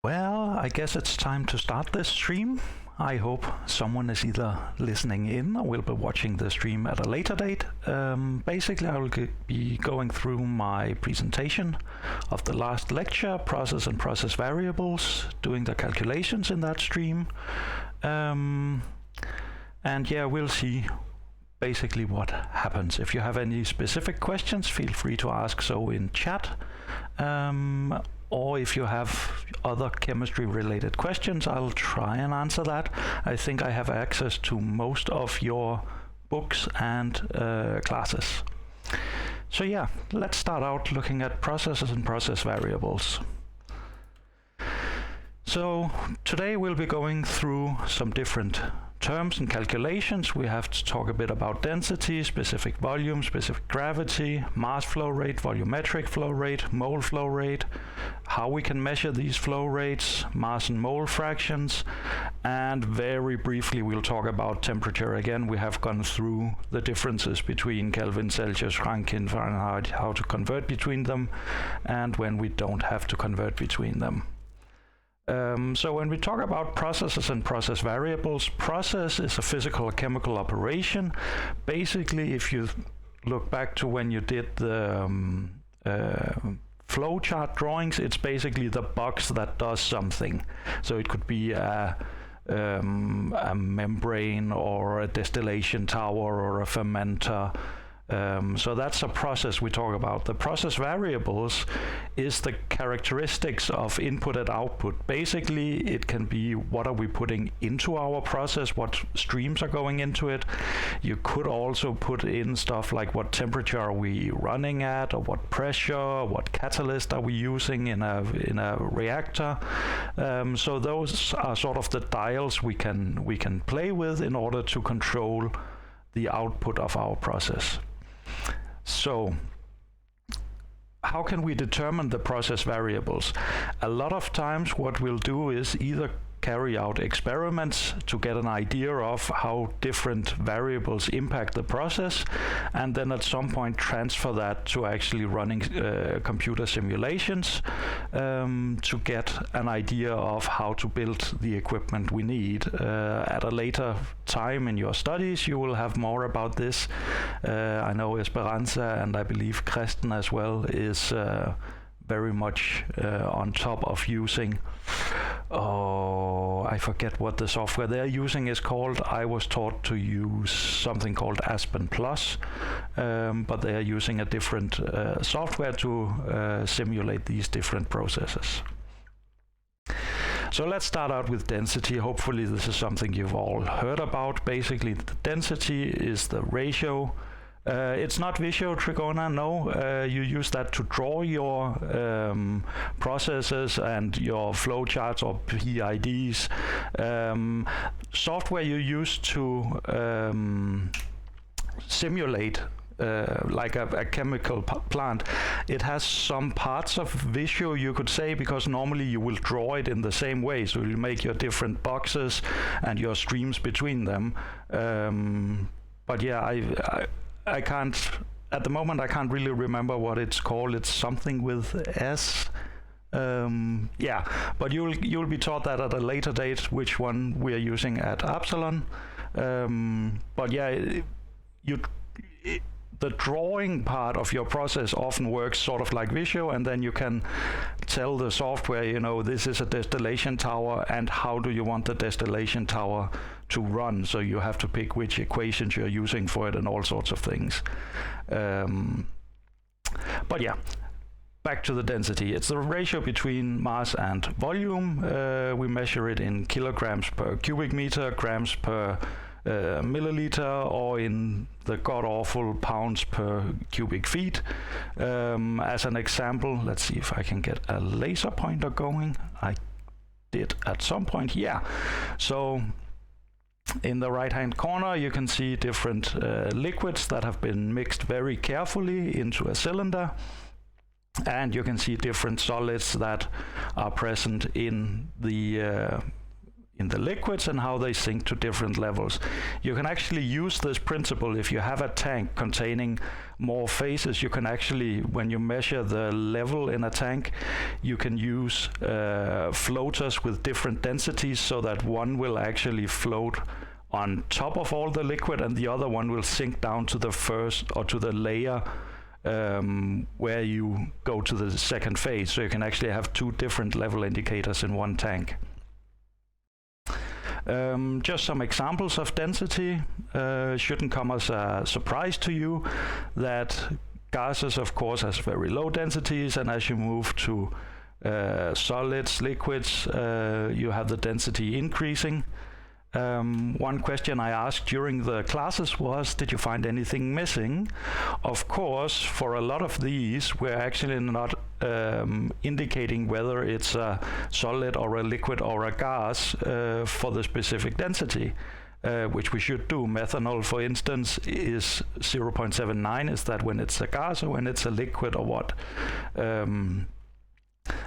Well, I guess it's time to start this stream. I hope someone is either listening in or will be watching the stream at a later date. Basically, I will be going through my presentation of the last lecture, process and process variables, doing the calculations in that stream. And yeah, we'll see basically what happens. If you have any specific questions, feel free to ask so in chat. Or if you have other chemistry related questions, I'll try and answer that. I think I have access to most of your books and classes. So yeah, let's start out looking at processes and process variables. So today we'll be going through some different terms and calculations. We have to talk a bit about density, specific volume, specific gravity, mass flow rate, volumetric flow rate, mole flow rate, how we can measure these flow rates, mass and mole fractions, and very briefly we'll talk about temperature again. We have gone through the differences between Kelvin, Celsius, Rankine, Fahrenheit, how to convert between them, and when we don't have to convert between them. So when we talk about processes and process variables, process is a physical or chemical operation. Basically, if you look back to when you did the flow chart drawings, it's basically the box that does something. So it could be a membrane or a distillation tower or a fermenter. So that's a process we talk about. The process variables is the characteristics of input and output. Basically, it can be what are we putting into our process, what streams are going into it. You could also put in stuff like what temperature are we running at, or what pressure, what catalyst are we using in a reactor. So those are sort of the dials we can play with in order to control the output of our process. So how can we determine the process variables? A lot of times what we'll do is either carry out experiments to get an idea of how different variables impact the process, and then at some point transfer that to actually running computer simulations to get an idea of how to build the equipment we need. At a later time in your studies you will have more about this. I know Esperanza and I believe Kristen as well is very much on top of using, I forget what the software they're using is called. I was taught to use something called Aspen Plus, but they are using a different software to simulate these different processes. So let's start out with density. Hopefully this is something you've all heard about. Basically, the density is the ratio. It's not Visio Trigona, no. You use that to draw your processes and your flowcharts or PIDs. Software you use to simulate like a chemical plant, it has some parts of Visio, you could say, because normally you will draw it in the same way. So you make your different boxes and your streams between them. But yeah, I can't, at the moment I can't really remember what it's called. It's something with S. Yeah, but you'll be taught that at a later date, which one we are using at Absalon. But yeah, the drawing part of your process often works sort of like Visio, and then you can tell the software, you know, this is a distillation tower, and how do you want the distillation tower to run? So you have to pick which equations you're using for it and all sorts of things. But yeah, back to the density. It's the ratio between mass and volume. We measure it in kilograms per cubic meter, grams per milliliter, or in the god-awful pounds per cubic feet. As an example, let's see if I can get a laser pointer going. I did at some point, yeah. So in the right hand corner you can see different liquids that have been mixed very carefully into a cylinder, and you can see different solids that are present in the in the liquids and how they sink to different levels. You can actually use this principle if you have a tank containing more phases. You can actually, when you measure the level in a tank, you can use floaters with different densities, so that one will actually float on top of all the liquid and the other one will sink down to the first, or to the layer where you go to the second phase. So you can actually have two different level indicators in one tank. Just some examples of density. Shouldn't come as a surprise to you that gases, of course, has very low densities, and as you move to solids, liquids, you have the density increasing. One question I asked during the classes was, did you find anything missing? Of course, for a lot of these, we're actually not indicating whether it's a solid or a liquid or a gas for the specific density, which we should do. Methanol, for instance, is 0.79. Is that when it's a gas or when it's a liquid, or what?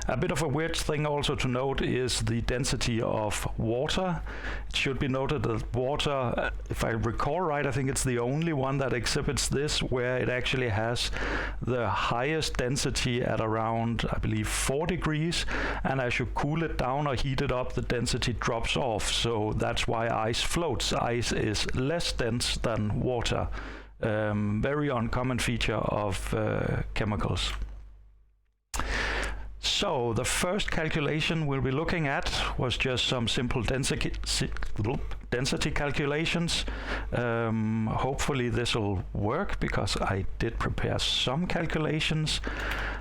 A bit of a weird thing also to note is the density of water. It should be noted that water, if I recall right, I think it's the only one that exhibits this, where it actually has the highest density at around, I believe, 4 degrees, and as you cool it down or heat it up, the density drops off. So that's why ice floats. Ice is less dense than water. Very uncommon feature of chemicals. So the first calculation we'll be looking at was just some simple density calculations. Hopefully this will work, because I did prepare some calculations.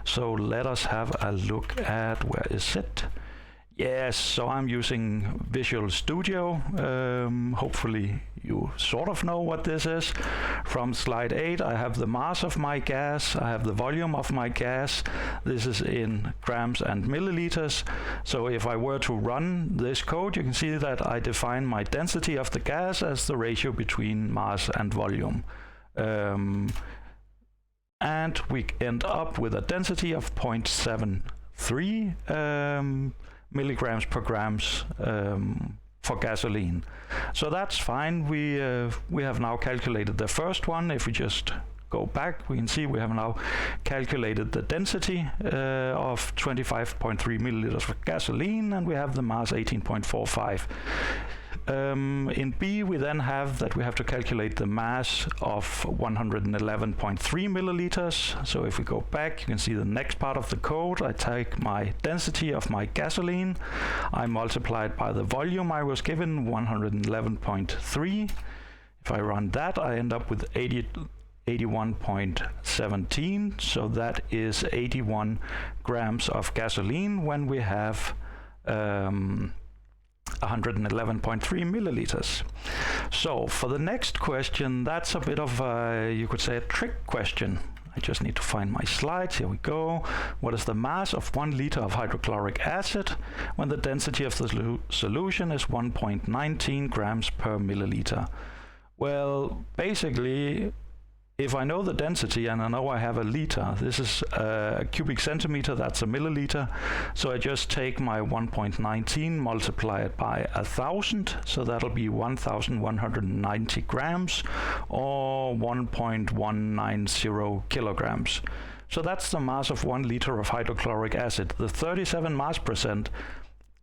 So let us have a look at, where is it? Yes, so I'm using Visual Studio. Hopefully you sort of know what this is. From slide 8, I have the mass of my gas, I have the volume of my gas. This is in grams and milliliters. So if I were to run this code, you can see that I define my density of the gas as the ratio between mass and volume. And we end up with a density of 0.73 milligrams per grams for gasoline. So that's fine. We have now calculated the first one. If we just go back, we can see we have now calculated the density of 25.3 milliliters of gasoline, and we have the mass 18.45. In B, we then have that we have to calculate the mass of 111.3 milliliters. So if we go back, you can see the next part of the code. I take my density of my gasoline, I multiply it by the volume I was given, 111.3. If I run that, I end up with 81.17. So that is 81 grams of gasoline when we have 111.3 milliliters. So for the next question, that's a bit of a, you could say, a trick question. I just need to find my slides. Here we go. What is the mass of 1 liter of hydrochloric acid when the density of the solution is 1.19 grams per milliliter? Well, basically, if I know the density and I know I have a liter, this is a cubic centimeter, that's a milliliter. So I just take my 1.19, multiply it by 1,000. So that'll be 1,190 grams, or 1.190 kilograms. So that's the mass of 1 liter of hydrochloric acid. The 37 mass percent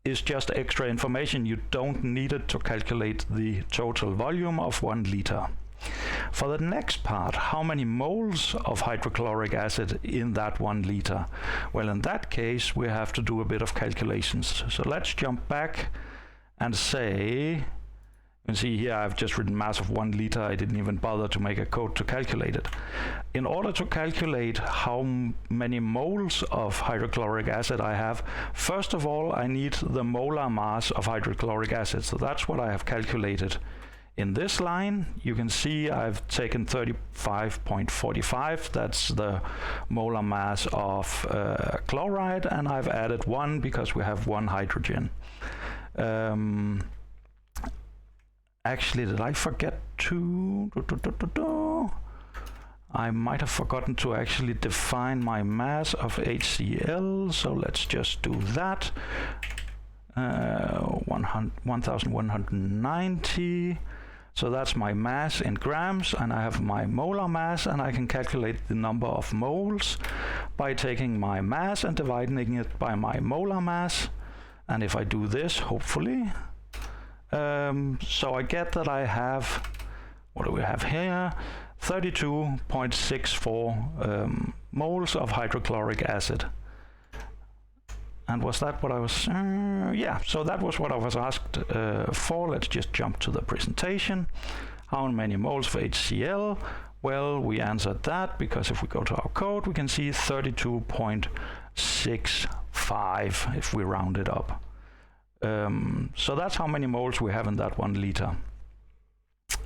is just extra information. You don't need it to calculate the total volume of 1 liter. For the next part, how many moles of hydrochloric acid in that 1 liter? Well, in that case, we have to do a bit of calculations. So let's jump back and say, you can see here I've just written mass of 1 liter. I didn't even bother to make a code to calculate it. In order to calculate how many moles of hydrochloric acid I have, first of all, I need the molar mass of hydrochloric acid. So that's what I have calculated. In this line, you can see I've taken 35.45, that's the molar mass of chloride, and I've added 1 because we have 1 hydrogen. Actually, did I forget to... I might have forgotten to actually define my mass of HCl, so let's just do that. 1190. So that's my mass in grams, and I have my molar mass, and I can calculate the number of moles by taking my mass and dividing it by my molar mass. And if I do this, hopefully, so I get that I have, what do we have here? 32.64 moles of hydrochloric acid. And was that what I was, yeah, so that was what I was asked for. Let's just jump to the presentation. How many moles for HCl? Well, we answered that because if we go to our code, we can see 32.65 if we round it up. So that's how many moles we have in that 1 liter.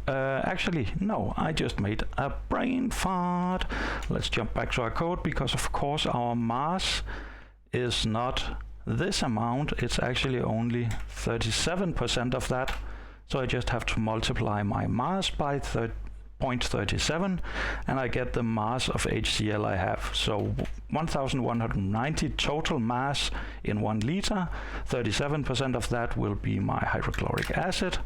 Actually, no, I just made a brain fart. Let's jump back to our code because, of course, our mass is not this amount. It's actually only 37% of that. So I just have to multiply my mass by 0.37 and I get the mass of HCl I have. So 1190 total mass in 1 liter. 37% of that will be my hydrochloric acid.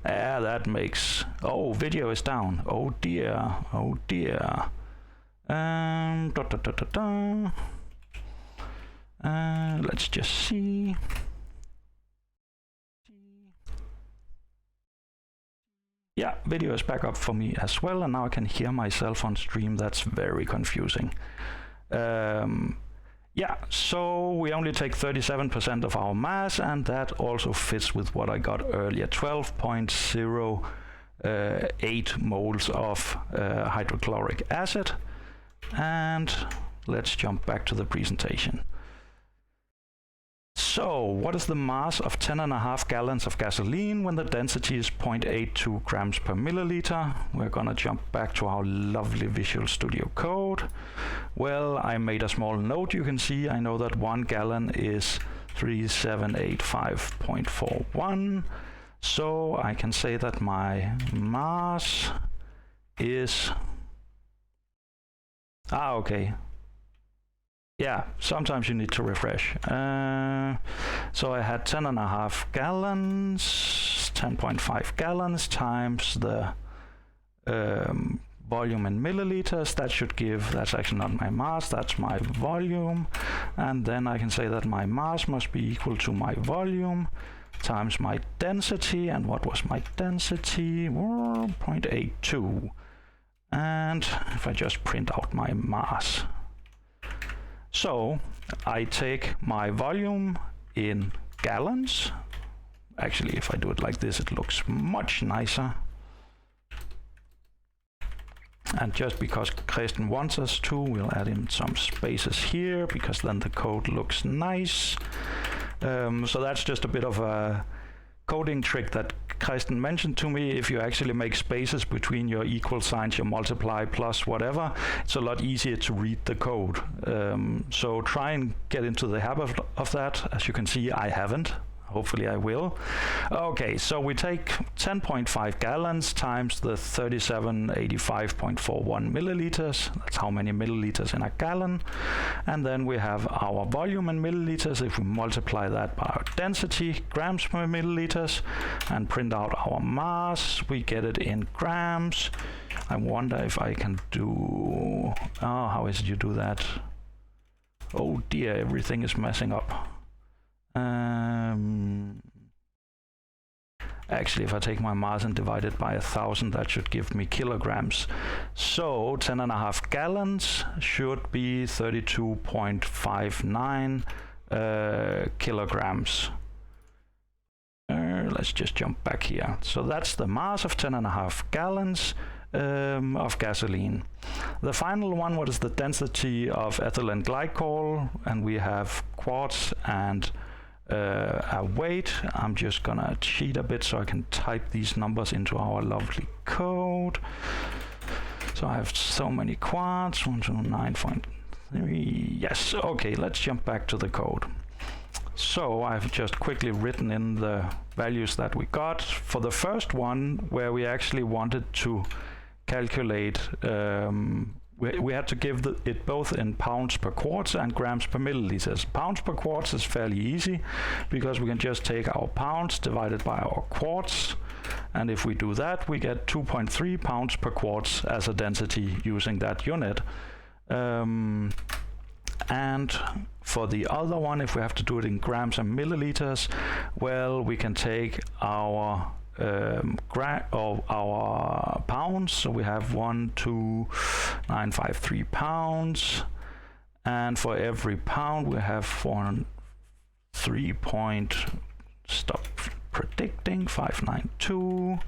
That makes, oh, video is down. Oh dear, oh dear. Let's just see. Yeah, video is back up for me as well, and now I can hear myself on stream. That's very confusing. Yeah, so we only take 37% of our mass, and that also fits with what I got earlier, 12.08 moles of hydrochloric acid. And let's jump back to the presentation. So, what is the mass of 10.5 gallons of gasoline when the density is 0.82 grams per milliliter? We're gonna jump back to our lovely Visual Studio Code. Well, I made a small note. You can see I know that 1 gallon is 3785.41. So I can say that my mass is... okay. Yeah, sometimes you need to refresh. So I had 10.5 gallons, 10.5 gallons times the volume in milliliters. That should give, that's actually not my mass, that's my volume. And then I can say that my mass must be equal to my volume times my density. And what was my density? 0.82. And if I just print out my mass. So I take my volume in gallons. Actually, if I do it like this, it looks much nicer. And just because Kristen wants us to, we'll add in some spaces here, because then the code looks nice. So that's just a bit of a coding trick that Kristen mentioned to me. If you actually make spaces between your equal signs, your multiply, plus, whatever, it's a lot easier to read the code. So try and get into the habit of that. As you can see, I haven't. Hopefully I will. Okay, so we take 10.5 gallons times the 3785.41 milliliters. That's how many milliliters in a gallon. And then we have our volume in milliliters. If we multiply that by our density, grams per milliliters, and print out our mass, we get it in grams. I wonder if I can do... Oh, how is it you do that? Oh dear, everything is messing up. Actually, if I take my mass and divide it by 1,000, that should give me kilograms. So 10.5 gallons should be 32.59 kilograms. Let's just jump back here. So that's the mass of 10.5 gallons of gasoline. The final one, what is the density of ethylene glycol? And we have quarts and a weight. I'm just gonna cheat a bit so I can type these numbers into our lovely code. So I have so many quarts, 129.3. Yes, okay, let's jump back to the code. So I've just quickly written in the values that we got. For the first one, where we actually wanted to calculate we had to give it both in pounds per quarts and grams per milliliters. Pounds per quarts is fairly easy because we can just take our pounds divided by our quarts, and if we do that we get 2.3 pounds per quarts as a density using that unit. And for the other one, if we have to do it in grams and milliliters, well, we can take our our pounds, so we have 12953 pounds, and for every pound we have 403 stop predicting 592.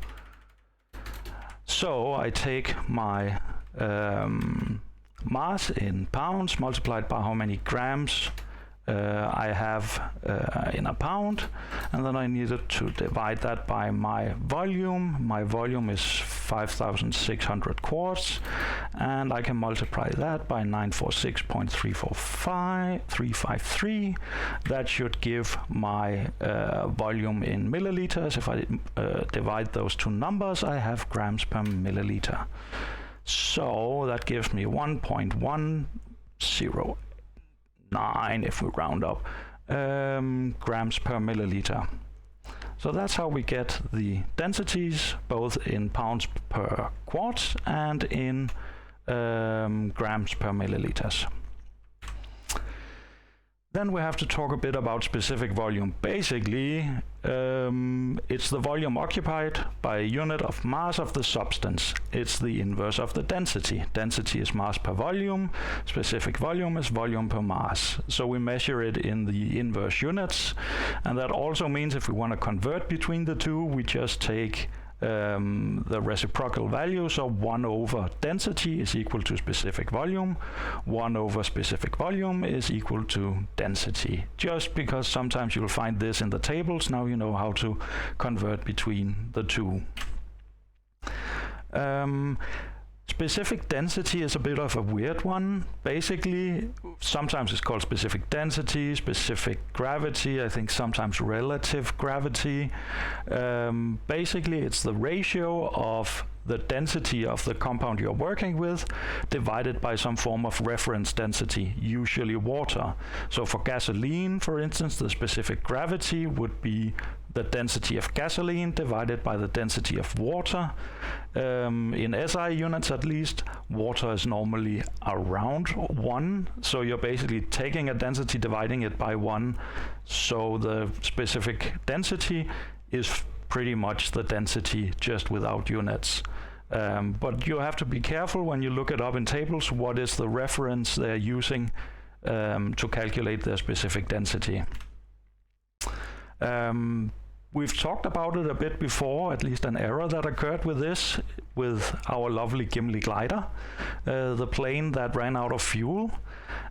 So I take my mass in pounds multiplied by how many grams I have in a pound, and then I needed to divide that by my volume. My volume is 5,600 quarts, and I can multiply that by 946.353. That should give my volume in milliliters. If I divide those two numbers, I have grams per milliliter. So that gives me 1.109, if we round up, grams per milliliter. So that's how we get the densities, both in pounds per quart and in grams per milliliters. Then we have to talk a bit about specific volume. Basically, it's the volume occupied by a unit of mass of the substance. It's the inverse of the density. Density is mass per volume. Specific volume is volume per mass. So we measure it in the inverse units. And that also means if we want to convert between the two, we just take the reciprocal value. So 1 over density is equal to specific volume. 1 over specific volume is equal to density. Just because sometimes you'll find this in the tables, now you know how to convert between the two. Specific density is a bit of a weird one. Basically, sometimes it's called specific density, specific gravity, I think sometimes relative gravity. Basically, it's the ratio of the density of the compound you're working with divided by some form of reference density, usually water. So for gasoline, for instance, the specific gravity would be the density of gasoline divided by the density of water. In SI units at least, water is normally around 1, so you're basically taking a density, dividing it by 1, so the specific density is pretty much the density just without units. But you have to be careful when you look it up in tables, what is the reference they're using to calculate their specific density. We've talked about it a bit before, at least an error that occurred with this, with our lovely Gimli glider, the plane that ran out of fuel.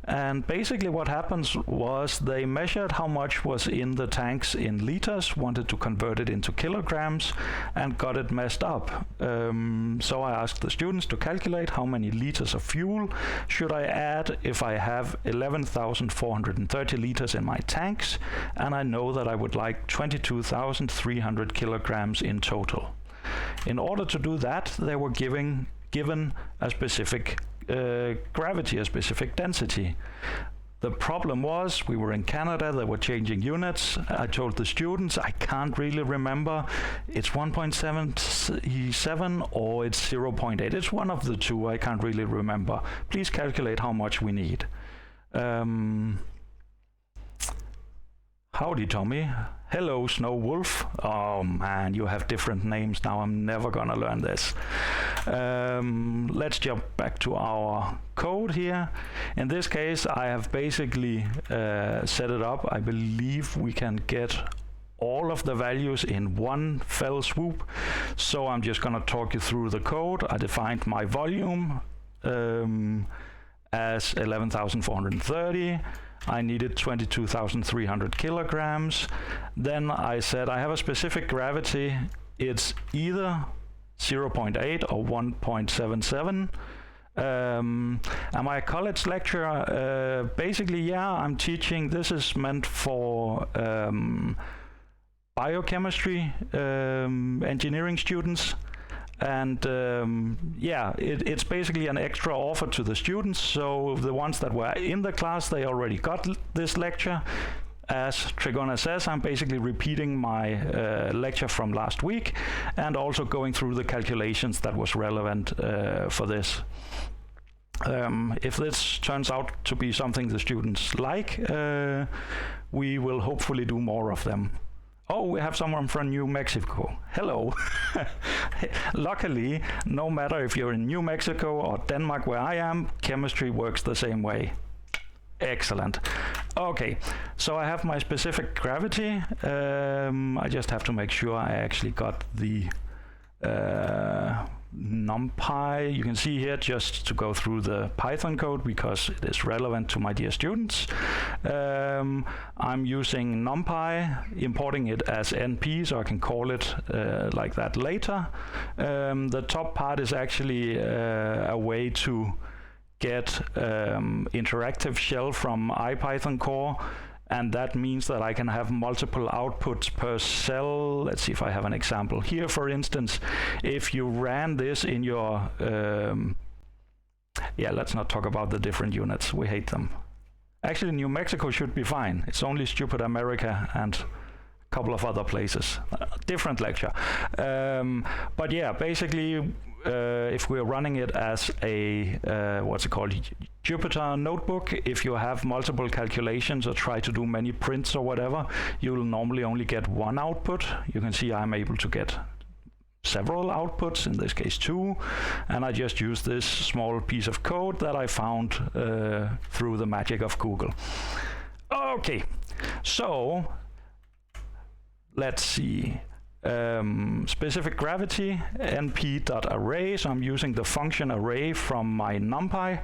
And basically what happens was they measured how much was in the tanks in liters, wanted to convert it into kilograms, and got it messed up. So I asked the students to calculate how many liters of fuel should I add if I have 11,430 liters in my tanks, and I know that I would like 22,300 kilograms in total. In order to do that, they were given a specific gravity, a specific density. The problem was we were in Canada, they were changing units. I told the students, I can't really remember, it's 1.77 or it's 0.8. It's one of the two, I can't really remember. Please calculate how much we need. Howdy, Tommy. Hello, Snow Wolf. Oh man, you have different names now. I'm never gonna learn this. Let's jump back to our code here. In this case, I have basically set it up. I believe we can get all of the values in one fell swoop. So I'm just gonna talk you through the code. I defined my volume as 11,430. I needed 22,300 kilograms. Then I said I have a specific gravity. It's either 0.8 or 1.77. And my college lecture, basically, yeah, I'm teaching. This is meant for biochemistry engineering students. And yeah, it's basically an extra offer to the students. So the ones that were in the class, they already got this lecture. As Trigona says, I'm basically repeating my lecture from last week and also going through the calculations that was relevant for this. If this turns out to be something the students like, we will hopefully do more of them. Oh, we have someone from New Mexico. Hello. Luckily, no matter if you're in New Mexico or Denmark where I am, chemistry works the same way. Excellent. Okay, so I have my specific gravity. I just have to make sure I actually got the NumPy. You can see here, just to go through the Python code because it is relevant to my dear students. I'm using NumPy, importing it as NP, so I can call it like that later. The top part is actually a way to get interactive shell from IPython core, and that means that I can have multiple outputs per cell. Let's see if I have an example here. For instance, if you ran this in your yeah, let's not talk about the different units, we hate them. Actually, New Mexico should be fine. It's only stupid America and a couple of other places. Different lecture. But yeah, basically, if we're running it as a what's it called, Jupyter notebook, if you have multiple calculations or try to do many prints or whatever, you will normally only get one output. You can see I'm able to get several outputs, in this case 2, and I just use this small piece of code that I found through the magic of Google. Okay, so let's see. Specific gravity np.array, so I'm using the function array from my NumPy,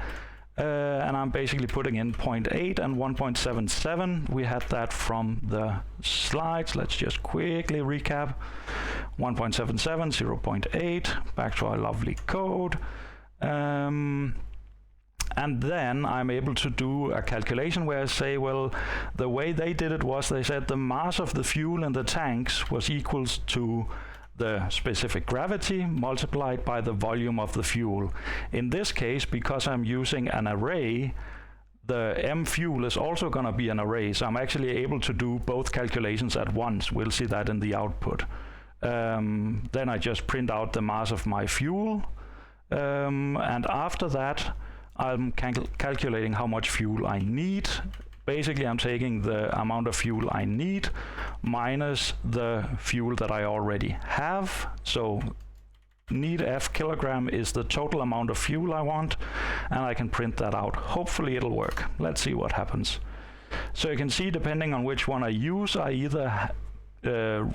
and I'm basically putting in 0.8 and 1.77. We had that from the slides. Let's just quickly recap. 1.77, 0.8, back to our lovely code. And then I'm able to do a calculation where I say, well, the way they did it was they said the mass of the fuel in the tanks was equals to the specific gravity multiplied by the volume of the fuel. In this case, because I'm using an array, the M fuel is also going to be an array, so I'm actually able to do both calculations at once. We'll see that in the output. Then I just print out the mass of my fuel, and after that I'm calculating how much fuel I need. Basically, I'm taking the amount of fuel I need minus the fuel that I already have. So need F kilogram is the total amount of fuel I want, and I can print that out. Hopefully it'll work. Let's see what happens. So you can see, depending on which one I use, I either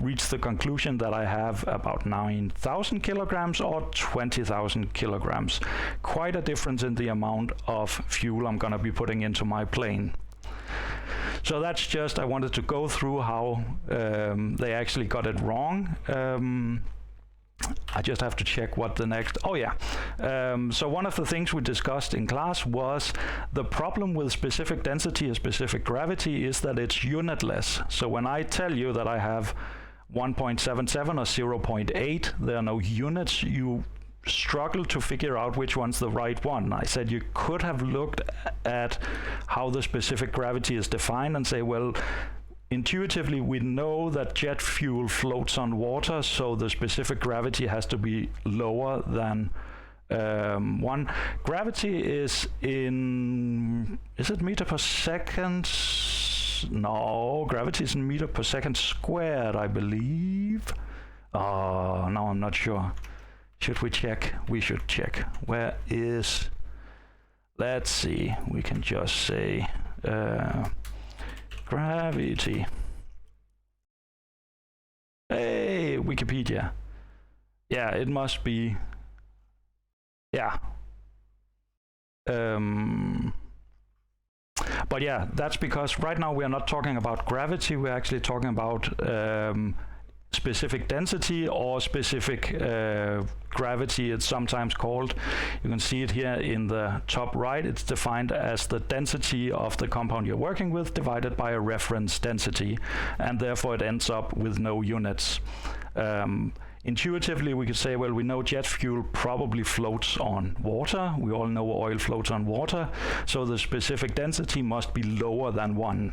reach the conclusion that I have about 9,000 kilograms or 20,000 kilograms. Quite a difference in the amount of fuel I'm going to be putting into my plane. So that's just, I wanted to go through how they actually got it wrong. I just have to check what the next, oh yeah. So one of the things we discussed in class was the problem with specific density and specific gravity is that it's unitless. So when I tell you that I have 1.77 or 0.8, there are no units, you struggle to figure out which one's the right one. I said you could have looked at how the specific gravity is defined and say, well, intuitively we know that jet fuel floats on water, so the specific gravity has to be lower than 1. Gravity is in, is it meter per second? No, gravity is in meter per second squared, I believe. Oh, now I'm not sure. Should we check? We should check. Where is, let's see, we can just say gravity. Hey, Wikipedia. Yeah, it must be, yeah. But yeah, that's because right now we are not talking about gravity, we're actually talking about specific density or specific gravity, it's sometimes called. You can see it here in the top right. It's defined as the density of the compound you're working with divided by a reference density, and therefore it ends up with no units. Intuitively, we could say, well, we know jet fuel probably floats on water. We all know oil floats on water. So the specific density must be lower than 1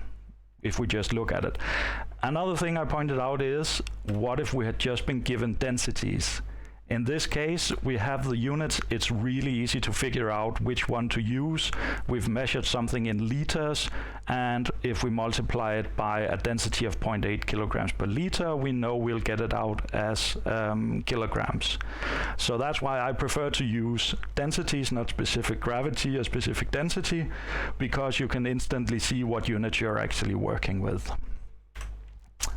if we just look at it. Another thing I pointed out is, what if we had just been given densities? In this case, we have the units. It's really easy to figure out which one to use. We've measured something in liters, and if we multiply it by a density of 0.8 kilograms per liter, we know we'll get it out as kilograms. So that's why I prefer to use densities, not specific gravity or specific density, because you can instantly see what units you're actually working with.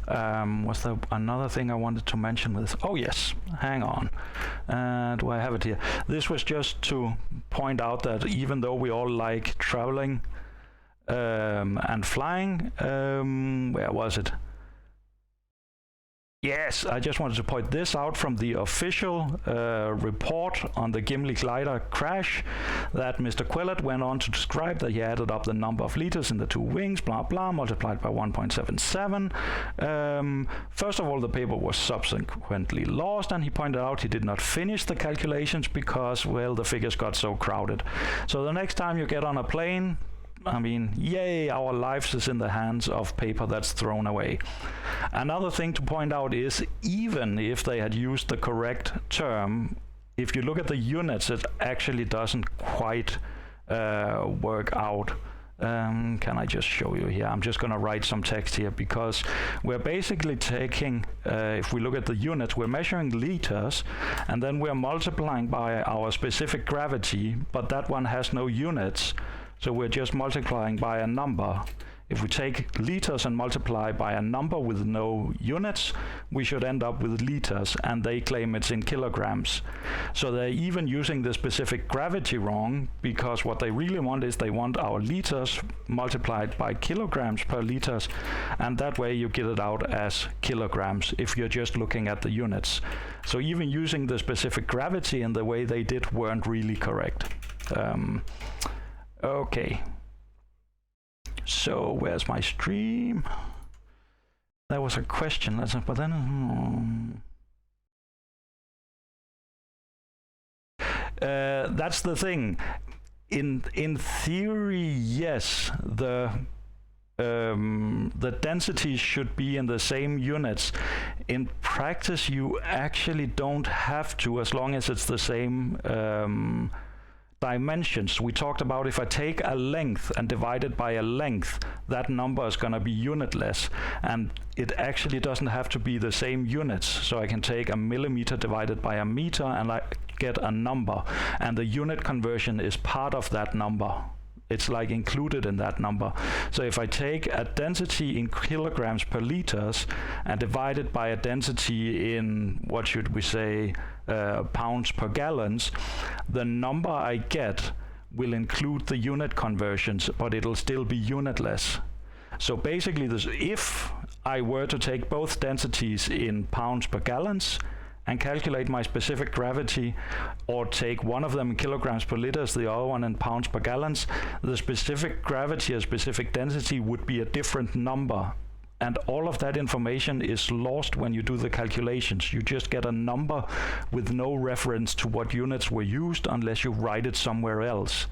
Was there another thing I wanted to mention with this? Oh yes, hang on. Do I have it here? This was just to point out that even though we all like traveling and flying, where was it? Yes, I just wanted to point this out from the official report on the Gimli glider crash, that Mr. Quillett went on to describe that he added up the number of liters in the 2 wings, blah blah, multiplied by 1.77. First of all, the paper was subsequently lost, and he pointed out he did not finish the calculations because, well, the figures got so crowded. So the next time you get on a plane, I mean, yay, our lives is in the hands of paper that's thrown away. Another thing to point out is, even if they had used the correct term, if you look at the units, it actually doesn't quite work out. Can I just show you here? I'm just going to write some text here, because we're basically taking, if we look at the units, we're measuring liters, and then we're multiplying by our specific gravity, but that one has no units. So we're just multiplying by a number. If we take liters and multiply by a number with no units, we should end up with liters, and they claim it's in kilograms. So they're even using the specific gravity wrong, because what they really want is they want our liters multiplied by kilograms per liters, and that way you get it out as kilograms if you're just looking at the units. So even using the specific gravity in the way they did weren't really correct. Okay, so where's my stream? That was a question, but then that's the thing. In theory, yes, the densities should be in the same units. In practice, you actually don't have to, as long as it's the same dimensions. We talked about, if I take a length and divide it by a length, that number is going to be unitless, and it actually doesn't have to be the same units. So I can take a millimeter divided by a meter and I get a number, and the unit conversion is part of that number. It's like included in that number. So if I take a density in kilograms per liters and divide it by a density in, what should we say, pounds per gallons, the number I get will include the unit conversions, but it'll still be unitless. So basically, if I were to take both densities in pounds per gallons and calculate my specific gravity, or take one of them in kilograms per liters, the other one in pounds per gallons, the specific gravity or specific density would be a different number. And all of that information is lost when you do the calculations. You just get a number with no reference to what units were used unless you write it somewhere else.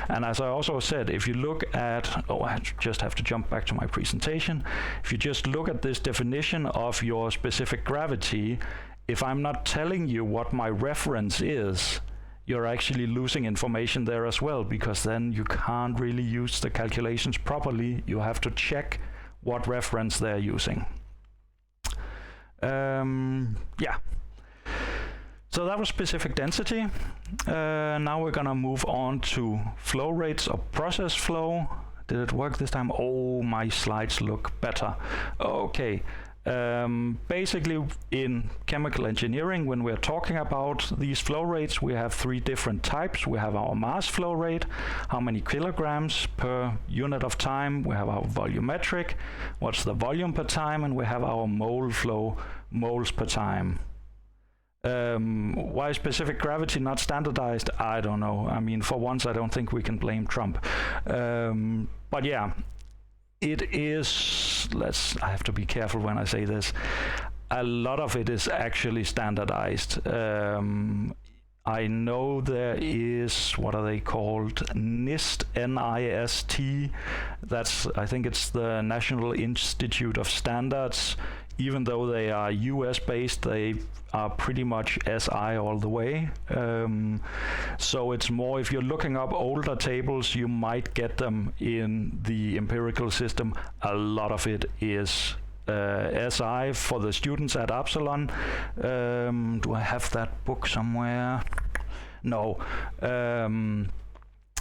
And as I also said, if you look at, I just have to jump back to my presentation. If you just look at this definition of your specific gravity, if I'm not telling you what my reference is, you're actually losing information there as well, because then you can't really use the calculations properly. You have to check what reference they're using. Yeah. So that was specific density. Now we're gonna move on to flow rates or process flow. Did it work this time? Oh, my slides look better. Okay. Basically, in chemical engineering, when we're talking about these flow rates, we have 3 different types. We have our mass flow rate, how many kilograms per unit of time. We have our volumetric, what's the volume per time, and we have our mole flow, moles per time. Why specific gravity not standardized? I don't know. I mean, for once, I don't think we can blame Trump. But yeah. It is, I have to be careful when I say this. a lot of it is actually standardized. I know there is, what are they called? NIST, N-I-S-T. That's, I think it's the National Institute of Standards. Even though they are US based, they are pretty much SI all the way. So it's more, if you're looking up older tables, you might get them in the empirical system. A lot of it is SI for the students at Absalon. Do I have that book somewhere? No.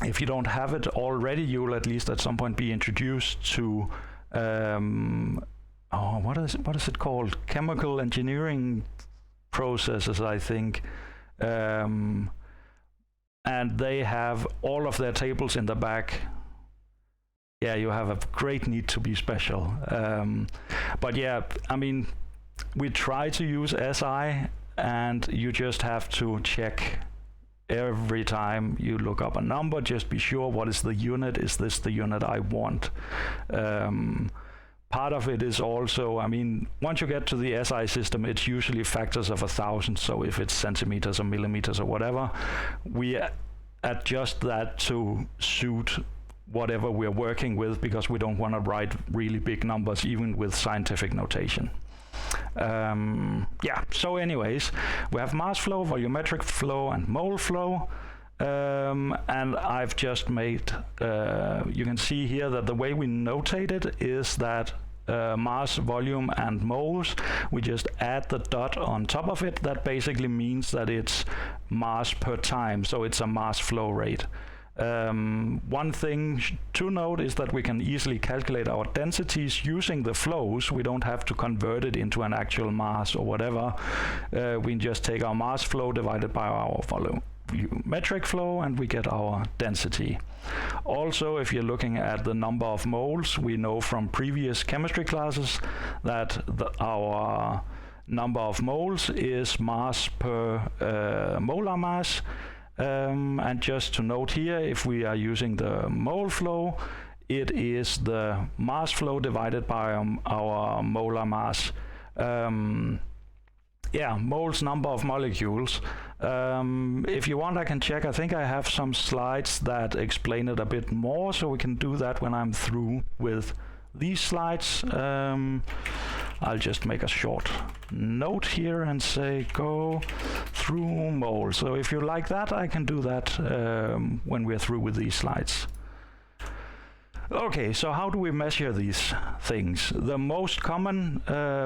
If you don't have it already, you will at least at some point be introduced to what is it called? Chemical engineering processes, I think. And they have all of their tables in the back. Yeah, you have a great need to be special. But yeah, I mean, we try to use SI, and you just have to check every time you look up a number, just be sure, what is the unit? Is this the unit I want? Part of it is also, I mean, once you get to the SI system, it's usually factors of 1,000. So if it's centimeters or millimeters or whatever, we adjust that to suit whatever we're working with, because we don't want to write really big numbers even with scientific notation. Yeah, so anyways, we have mass flow, volumetric flow, and mole flow. And I've just made, you can see here that the way we notate it is that mass, volume, and moles, we just add the dot on top of it. That basically means that it's mass per time, so it's a mass flow rate. One thing to note is that we can easily calculate our densities using the flows. We don't have to convert it into an actual mass or whatever. We can just take our mass flow divided by our volumetric flow, and we get our density. Also, if you're looking at the number of moles, we know from previous chemistry classes that our number of moles is mass per molar mass. And just to note here, if we are using the mole flow, it is the mass flow divided by our molar mass. Yeah, moles, number of molecules. If you want, I can check. I think I have some slides that explain it a bit more, so we can do that when I'm through with these slides. I'll just make a short note here and say go through moles. So if you like that, I can do that when we're through with these slides. Okay, so how do we measure these things? The most common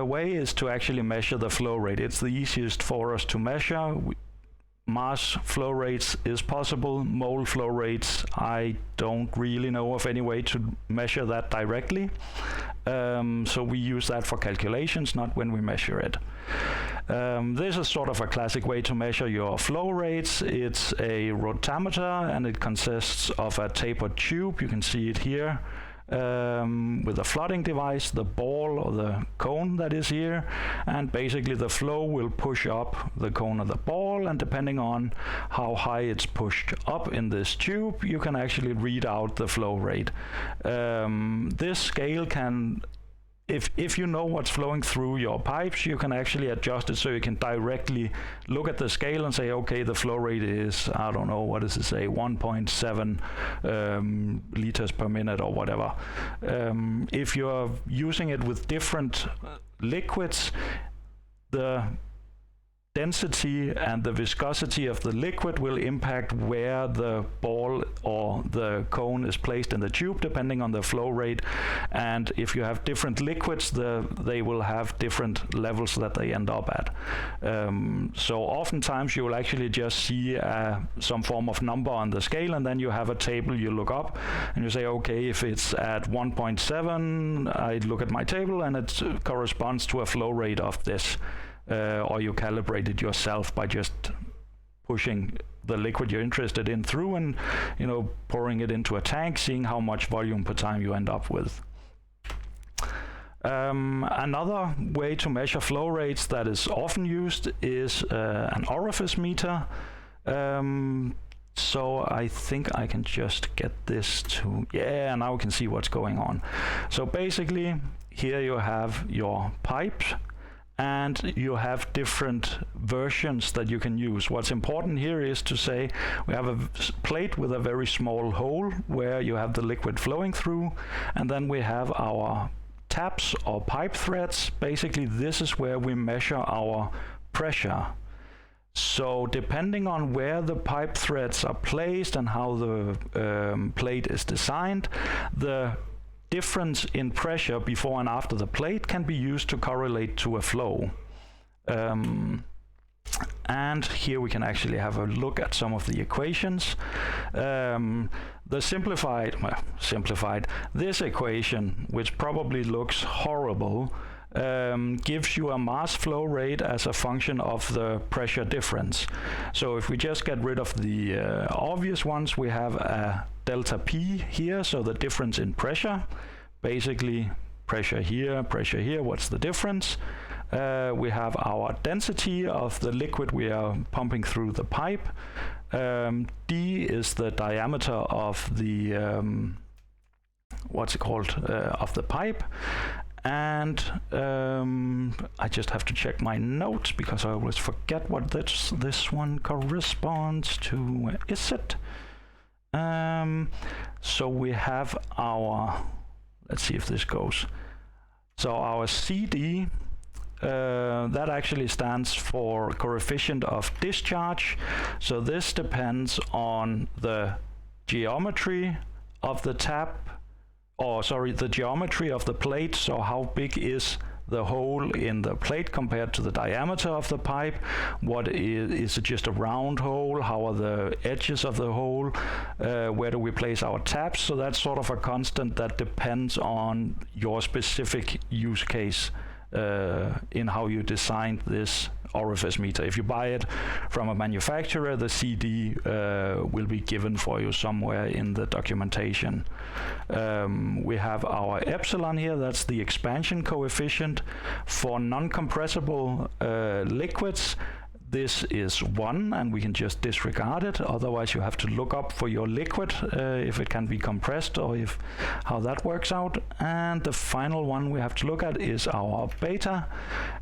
way is to actually measure the flow rate. It's the easiest for us to measure. Mass flow rates is possible. Mole flow rates, I don't really know of any way to measure that directly. So we use that for calculations, not when we measure it. This is sort of a classic way to measure your flow rates. It's a rotameter, and it consists of a tapered tube. You can see it here with a flooding device, the ball or the cone that is here, and basically the flow will push up the cone of the ball, and depending on how high it's pushed up in this tube, you can actually read out the flow rate. This scale can, if you know what's flowing through your pipes, you can actually adjust it so you can directly look at the scale and say, okay, the flow rate is, I don't know, what does it say, 1.7 liters per minute or whatever. If you're using it with different liquids, the density and the viscosity of the liquid will impact where the ball or the cone is placed in the tube, depending on the flow rate. And if you have different liquids, they will have different levels that they end up at. So oftentimes you will actually just see some form of number on the scale, and then you have a table you look up and you say, okay, if it's at 1.7, I look at my table and it corresponds to a flow rate of this. Or you calibrate it yourself by just pushing the liquid you're interested in through and, you know, pouring it into a tank, seeing how much volume per time you end up with. Another way to measure flow rates that is often used is an orifice meter. So I think I can just get this to, yeah, now we can see what's going on. So basically here you have your pipe, and you have different versions that you can use. What's important here is to say we have a plate with a very small hole where you have the liquid flowing through, and then we have our taps or pipe threads. Basically, this is where we measure our pressure. So depending on where the pipe threads are placed and how the plate is designed, the difference in pressure before and after the plate can be used to correlate to a flow. And here we can actually have a look at some of the equations. The simplified, this equation, which probably looks horrible, gives you a mass flow rate as a function of the pressure difference. So if we just get rid of the obvious ones, we have a delta P here, so the difference in pressure. Basically, pressure here, what's the difference? We have our density of the liquid we are pumping through the pipe. D is the diameter of the, of the pipe. And I just have to check my notes because I always forget what this one corresponds to. Where is it? So we have our, let's see if this goes. So our CD, that actually stands for coefficient of discharge. So this depends on the geometry of the tap, the geometry of the plate. So how big is the hole in the plate compared to the diameter of the pipe? What is it just a round hole? How are the edges of the hole? Where do we place our taps? So that's sort of a constant that depends on your specific use case in how you designed this orifice meter. If you buy it from a manufacturer, the CD will be given for you somewhere in the documentation. We have our epsilon here, that's the expansion coefficient. For non-compressible liquids, this is 1, and we can just disregard it. Otherwise, you have to look up for your liquid if it can be compressed or how that works out. And the final one we have to look at is our beta.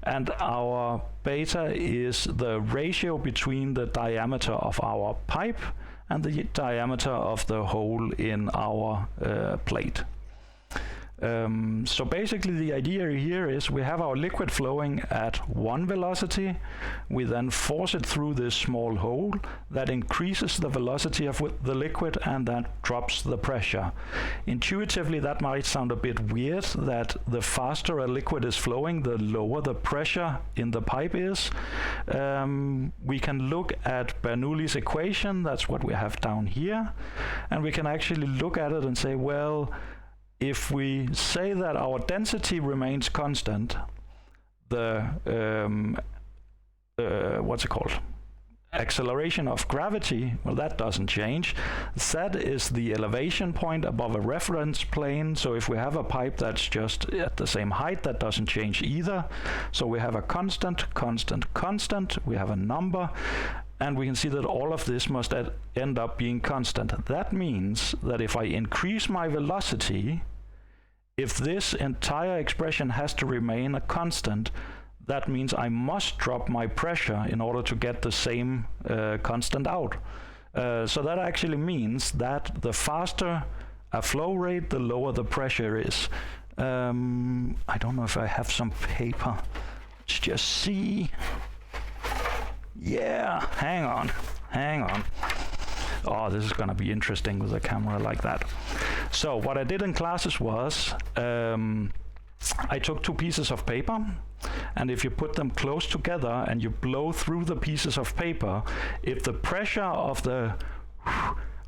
And our beta is the ratio between the diameter of our pipe and the diameter of the hole in our plate. So basically the idea here is we have our liquid flowing at one velocity. We then force it through this small hole that increases the velocity of the liquid and that drops the pressure. Intuitively, that might sound a bit weird that the faster a liquid is flowing, the lower the pressure in the pipe is. We can look at Bernoulli's equation, that's what we have down here, and we can actually look at it and say, well, if we say that our density remains constant, the acceleration of gravity, well, that doesn't change. Z is the elevation point above a reference plane. So if we have a pipe that's just at the same height, that doesn't change either. So we have a constant. We have a number. And we can see that all of this must end up being constant. That means that if I increase my velocity, if this entire expression has to remain a constant, that means I must drop my pressure in order to get the same constant out. So that actually means that the faster a flow rate, the lower the pressure is. I don't know if I have some paper. Let's just see. Yeah, hang on. Oh, this is going to be interesting with a camera like that. So what I did in classes was I took two pieces of paper, and if you put them close together and you blow through the pieces of paper, if the pressure of the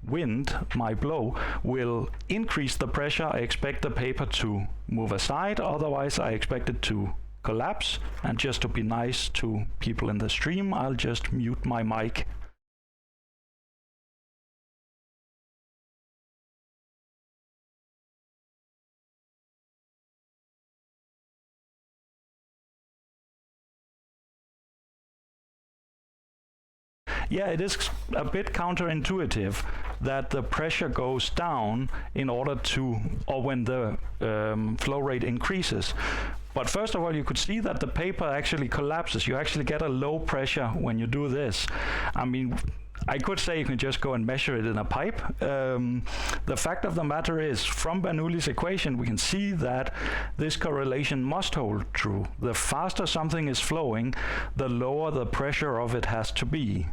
wind, my blow, will increase the pressure, I expect the paper to move aside. Otherwise, I expect it to collapse. And just to be nice to people in the stream, I'll just mute my mic. Yeah, it is a bit counterintuitive that the pressure goes down in order to, or when the flow rate increases. But first of all, you could see that the paper actually collapses. You actually get a low pressure when you do this. I mean, I could say you can just go and measure it in a pipe. The fact of the matter is, from Bernoulli's equation, we can see that this correlation must hold true. The faster something is flowing, the lower the pressure of it has to be.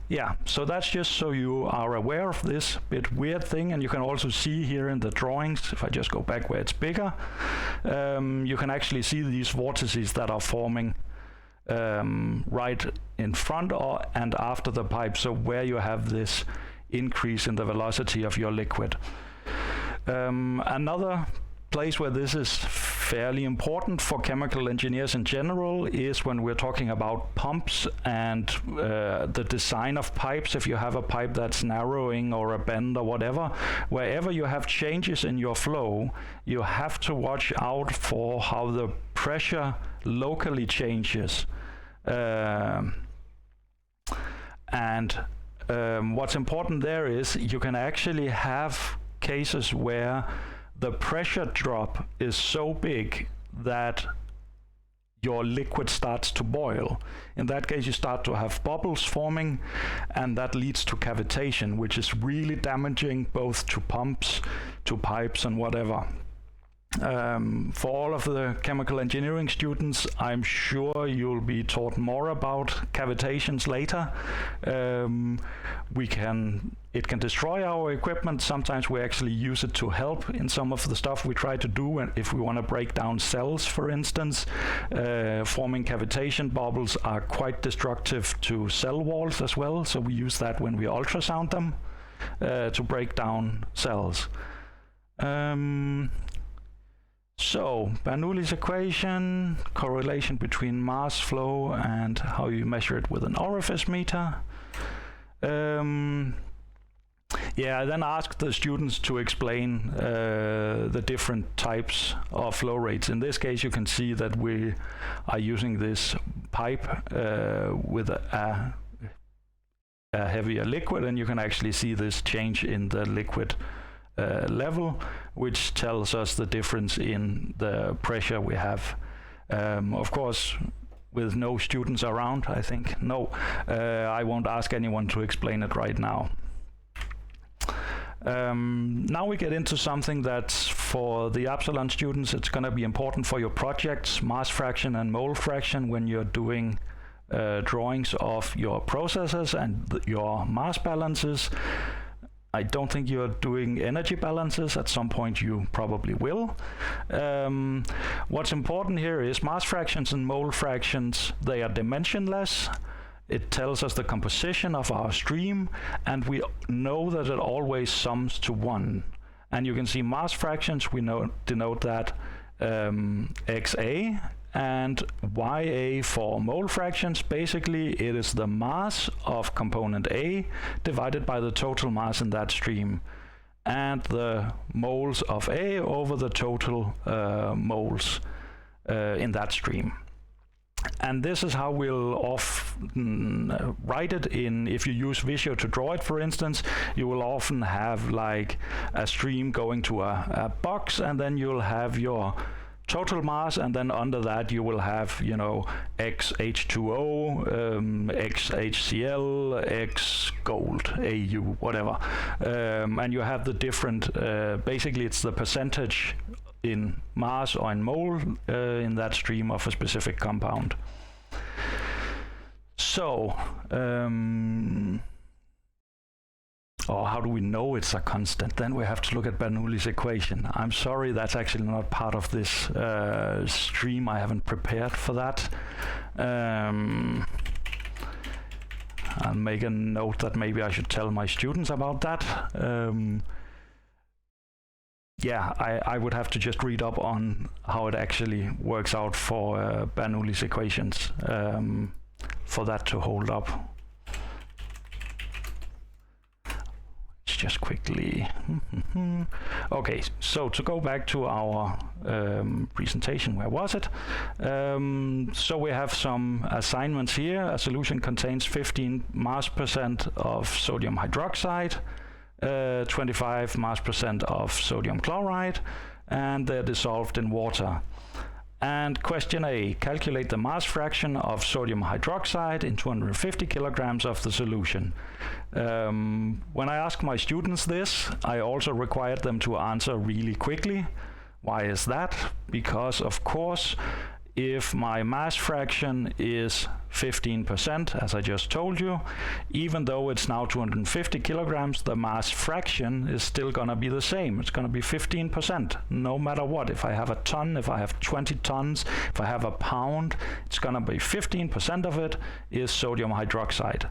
Yeah, so that's just so you are aware of this bit weird thing, and you can also see here in the drawings, if I just go back where it's bigger, you can actually see these vortices that are forming right in front and after the pipe, so where you have this increase in the velocity of your liquid. Another place where this is fairly important for chemical engineers in general is when we're talking about pumps and the design of pipes. If you have a pipe that's narrowing or a bend or whatever, wherever you have changes in your flow, you have to watch out for how the pressure locally changes. What's important there is you can actually have cases where the pressure drop is so big that your liquid starts to boil. In that case, you start to have bubbles forming, and that leads to cavitation, which is really damaging both to pumps, to pipes, and whatever. For all of the chemical engineering students, I'm sure you'll be taught more about cavitations later. It can destroy our equipment. Sometimes we actually use it to help in some of the stuff we try to do. And if we want to break down cells, for instance, forming cavitation bubbles are quite destructive to cell walls as well. So we use that when we ultrasound them to break down cells. So, Bernoulli's equation, correlation between mass flow and how you measure it with an orifice meter. Yeah, I then asked the students to explain the different types of flow rates. In this case, you can see that we are using this pipe with a heavier liquid, and you can actually see this change in the liquid level, which tells us the difference in the pressure we have. Of course, with no students around, I think, no, I won't ask anyone to explain it right now. Now we get into something that's for the Absalon students, it's going to be important for your projects, mass fraction and mole fraction, when you're doing drawings of your processes and your mass balances. I don't think you're doing energy balances. At some point you probably will. What's important here is mass fractions and mole fractions, they are dimensionless. It tells us the composition of our stream, and we know that it always sums to 1. And you can see mass fractions, we denote that XA, and YA for mole fractions. Basically, it is the mass of component A divided by the total mass in that stream, and the moles of A over the total moles in that stream. And this is how we'll often write it in, if you use Visio to draw it, for instance, you will often have like a stream going to a box, and then you'll have your total mass, and then under that you will have, you know, X H2O, X HCl, X gold, AU, whatever. And you have the different, basically it's the percentage in mass or in mole in that stream of a specific compound. So, or how do we know it's a constant? Then we have to look at Bernoulli's equation. I'm sorry, that's actually not part of this stream. I haven't prepared for that. I'll make a note that maybe I should tell my students about that. Yeah, I would have to just read up on how it actually works out for Bernoulli's equations for that to hold up. let's just quickly. Okay, so to go back to our presentation, where was it? So we have some assignments here. A solution contains 15 mass percent of sodium hydroxide, 25 mass percent of sodium chloride, and they're dissolved in water. And question A, calculate the mass fraction of sodium hydroxide in 250 kilograms of the solution. When I ask my students this, I also required them to answer really quickly. Why is that? Because of course, if my mass fraction is 15%, as I just told you, even though it's now 250 kilograms, the mass fraction is still going to be the same. It's going to be 15%, no matter what. If I have a ton, if I have 20 tons, if I have a pound, it's going to be 15% of it is sodium hydroxide.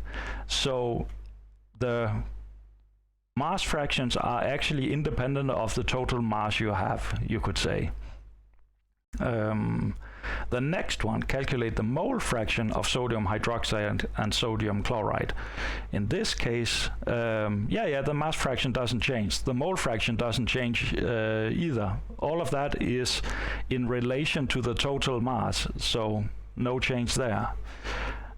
So the mass fractions are actually independent of the total mass you have, you could say. The next one, calculate the mole fraction of sodium hydroxide and sodium chloride. In this case, the mass fraction doesn't change. The mole fraction doesn't change either. All of that is in relation to the total mass, so no change there.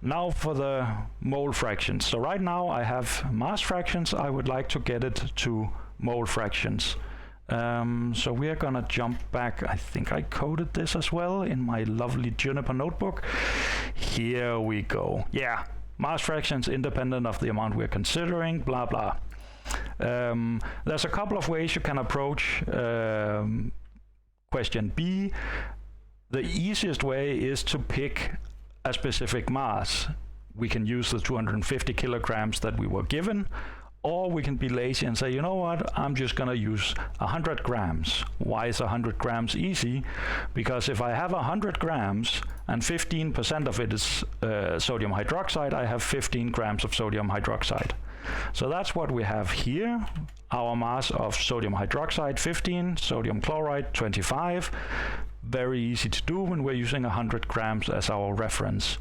Now for the mole fractions. So right now I have mass fractions. I would like to get it to mole fractions. So we are gonna jump back. I think I coded this as well in my lovely Juniper notebook. Here we go. Yeah, mass fractions independent of the amount we're considering, blah blah. There's a couple of ways you can approach question B. The easiest way is to pick a specific mass. We can use the 250 kilograms that we were given, or we can be lazy and say, you know what, I'm just going to use 100 grams. Why is 100 grams easy? Because if I have 100 grams and 15% of it is sodium hydroxide, I have 15 grams of sodium hydroxide. So that's what we have here. Our mass of sodium hydroxide, 15, sodium chloride, 25. Very easy to do when we're using 100 grams as our reference.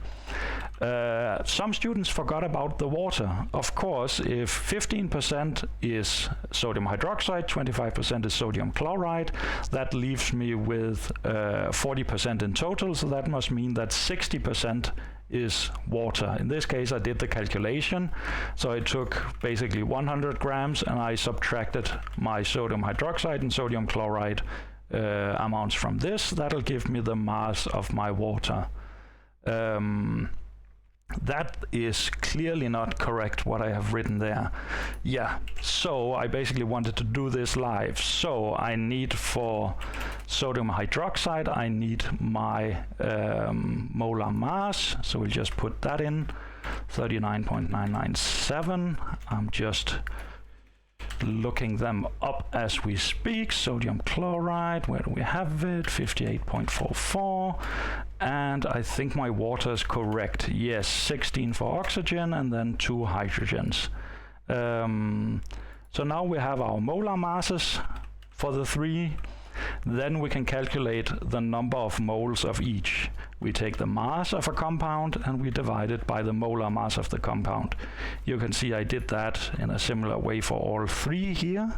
Some students forgot about the water. Of course, if 15% is sodium hydroxide, 25% is sodium chloride, that leaves me with 40% in total, so that must mean that 60% is water. In this case, I did the calculation, so I took basically 100 grams and I subtracted my sodium hydroxide and sodium chloride amounts from this. That'll give me the mass of my water. That is clearly not correct, what I have written there. Yeah, so I basically wanted to do this live. So I need, for sodium hydroxide, I need my molar mass. So we'll just put that in, 39.997. I'm just looking them up as we speak. Sodium chloride, where do we have it? 58.44. And I think my water is correct. Yes, 16 for oxygen and then 2 hydrogens. So now we have our molar masses for the 3. Then we can calculate the number of moles of each. We take the mass of a compound and we divide it by the molar mass of the compound. You can see I did that in a similar way for all 3 here.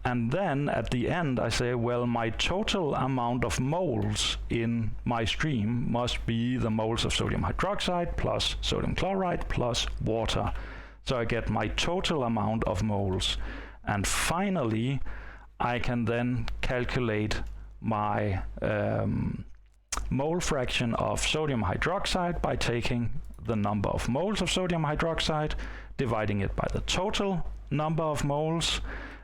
And then at the end I say, well, my total amount of moles in my stream must be the moles of sodium hydroxide plus sodium chloride plus water. So I get my total amount of moles. And finally, I can then calculate my mole fraction of sodium hydroxide by taking the number of moles of sodium hydroxide, dividing it by the total number of moles.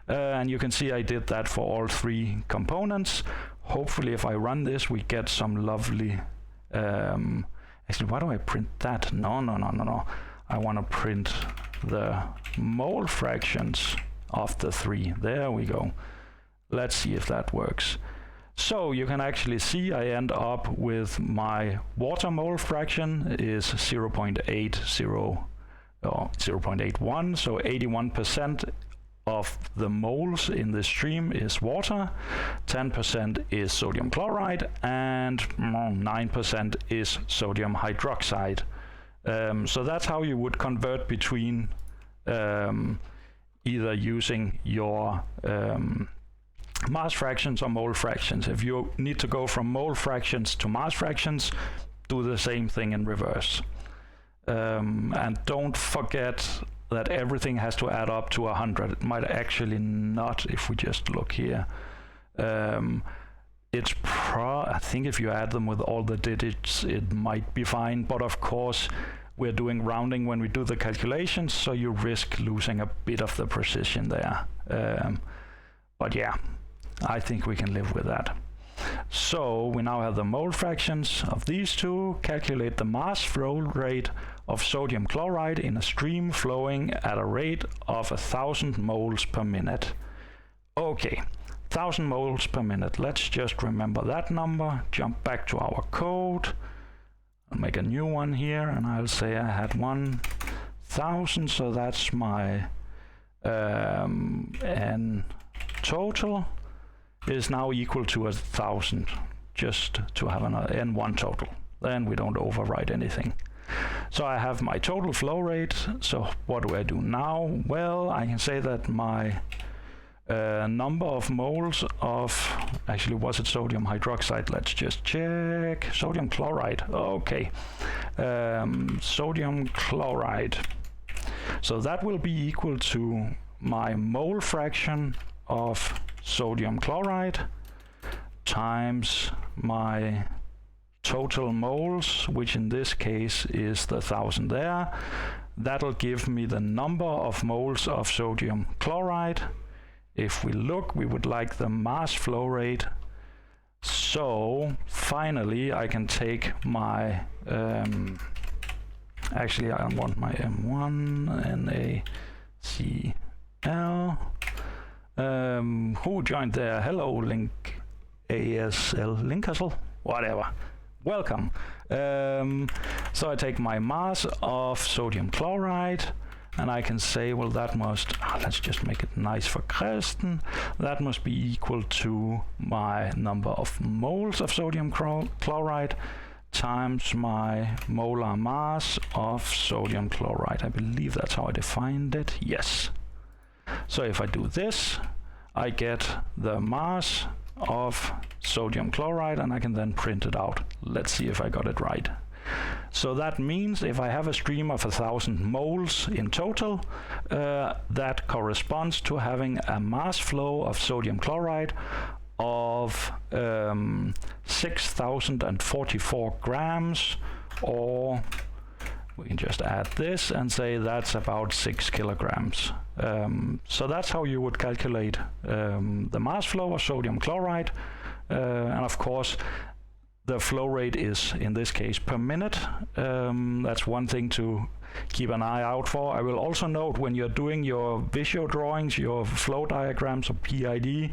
And you can see I did that for all 3 components. Hopefully if I run this, we get some lovely... actually, why do I print that? No. I want to print the mole fractions of the 3. There we go. Let's see if that works. So you can actually see I end up with my water mole fraction is 0.80 or 0.81, so 81% of the moles in this stream is water, 10% is sodium chloride, and 9% is sodium hydroxide. So that's how you would convert between either using your mass fractions or mole fractions. If you need to go from mole fractions to mass fractions, do the same thing in reverse. And don't forget that everything has to add up to 100. It might actually not if we just look here. I think if you add them with all the digits, it might be fine, but of course we're doing rounding when we do the calculations, so you risk losing a bit of the precision there. But yeah, I think we can live with that. So we now have the mole fractions of these two. Calculate the mass flow rate of sodium chloride in a stream flowing at a rate of 1,000 moles per minute. Okay, 1,000 moles per minute. Let's just remember that number. Jump back to our code. I'll make a new one here, and I'll say I had 1,000, so that's my N total is now equal to 1,000, just to have an N1 total. Then we don't overwrite anything. So I have my total flow rate. So what do I do now? Well, I can say that my number of moles of, actually was it sodium hydroxide? Let's just check. Sodium chloride. Okay. Sodium chloride. So that will be equal to my mole fraction of sodium chloride times my total moles, which in this case is the 1,000 there. That'll give me the number of moles of sodium chloride. If we look, we would like the mass flow rate. So finally I can take my actually I want my M1 NaCl. Who joined there? Hello, Link ASL Linkasl, whatever. Welcome. So I take my mass of sodium chloride, and I can say, well, that must, let's just make it nice for Kristen, that must be equal to my number of moles of sodium chloride times my molar mass of sodium chloride. I believe that's how I defined it. Yes. So if I do this, I get the mass of sodium chloride, and I can then print it out. Let's see if I got it right. So that means if I have a stream of 1,000 moles in total, that corresponds to having a mass flow of sodium chloride of 6,044 grams, or we can just add this and say that's about 6 kilograms. So that's how you would calculate the mass flow of sodium chloride. And of course, the flow rate is, in this case, per minute. That's one thing to keep an eye out for. I will also note when you're doing your visual drawings, your flow diagrams or PID,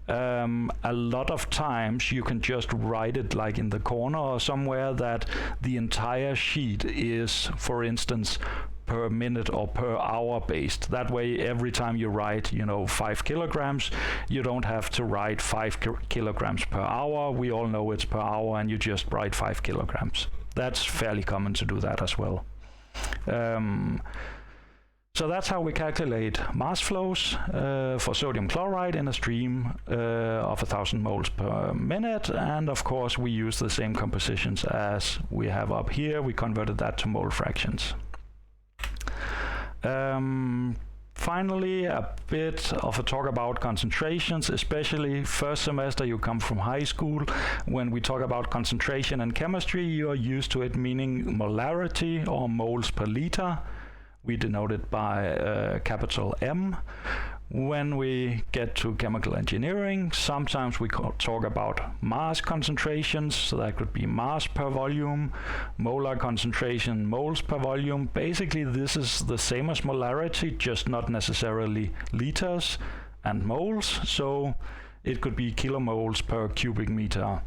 a lot of times you can just write it like in the corner or somewhere that the entire sheet is, for instance, per minute or per hour based. That way, every time you write, 5 kilograms, you don't have to write 5 kilograms per hour. We all know it's per hour, and you just write 5 kilograms. That's fairly common to do that as well. So that's how we calculate mass flows for sodium chloride in a stream of 1,000 moles per minute. And of course, we use the same compositions as we have up here. We converted that to mole fractions. Finally, a bit of a talk about concentrations, especially first semester. You come from high school. When we talk about concentration in chemistry, you are used to it meaning molarity or moles per liter. We denote it by capital M. When we get to chemical engineering, sometimes we talk about mass concentrations, so that could be mass per volume, molar concentration, moles per volume. Basically, this is the same as molarity, just not necessarily liters and moles, so it could be kilomoles per cubic meter.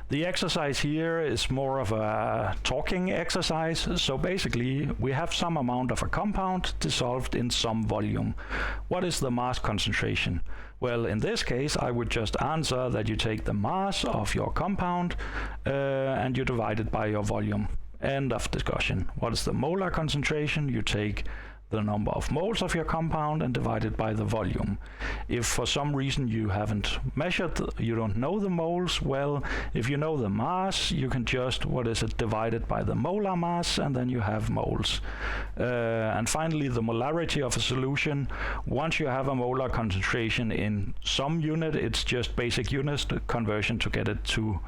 The exercise here is more of a talking exercise. So basically, we have some amount of a compound dissolved in some volume. What is the mass concentration? Well, in this case, I would just answer that you take the mass of your compound and you divide it by your volume. End of discussion. What is the molar concentration? You take the number of moles of your compound and divide it by the volume. If for some reason you haven't measured, you don't know the moles, well, if you know the mass, you can just, divide it by the molar mass, and then you have moles. And finally, the molarity of a solution. Once you have a molar concentration in some unit, it's just basic unit conversion to get it to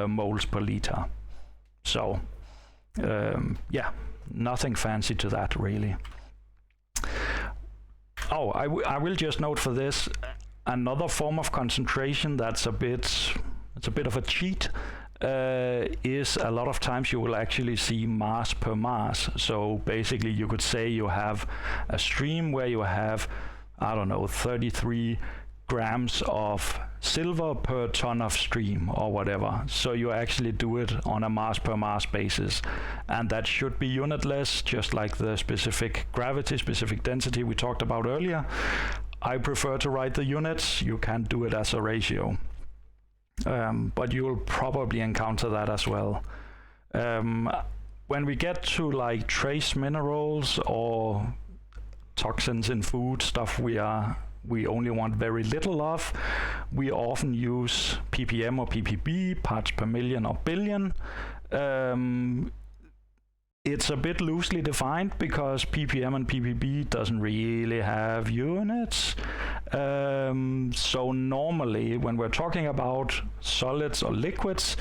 moles per liter. So, yeah, nothing fancy to that, really. Oh, I will just note for this, another form of concentration that's a bit of a cheat is a lot of times you will actually see mass per mass. So basically you could say you have a stream where you have, I don't know, 33 grams of silver per ton of stream or whatever. So you actually do it on a mass per mass basis, and that should be unitless, just like the specific gravity, specific density we talked about earlier. I prefer to write the units. You can do it as a ratio, but you will probably encounter that as well. When we get to like trace minerals or toxins in food, stuff we only want very little of, we often use ppm or ppb, parts per million or billion. It's a bit loosely defined because ppm and ppb doesn't really have units. So normally when we're talking about solids or liquids,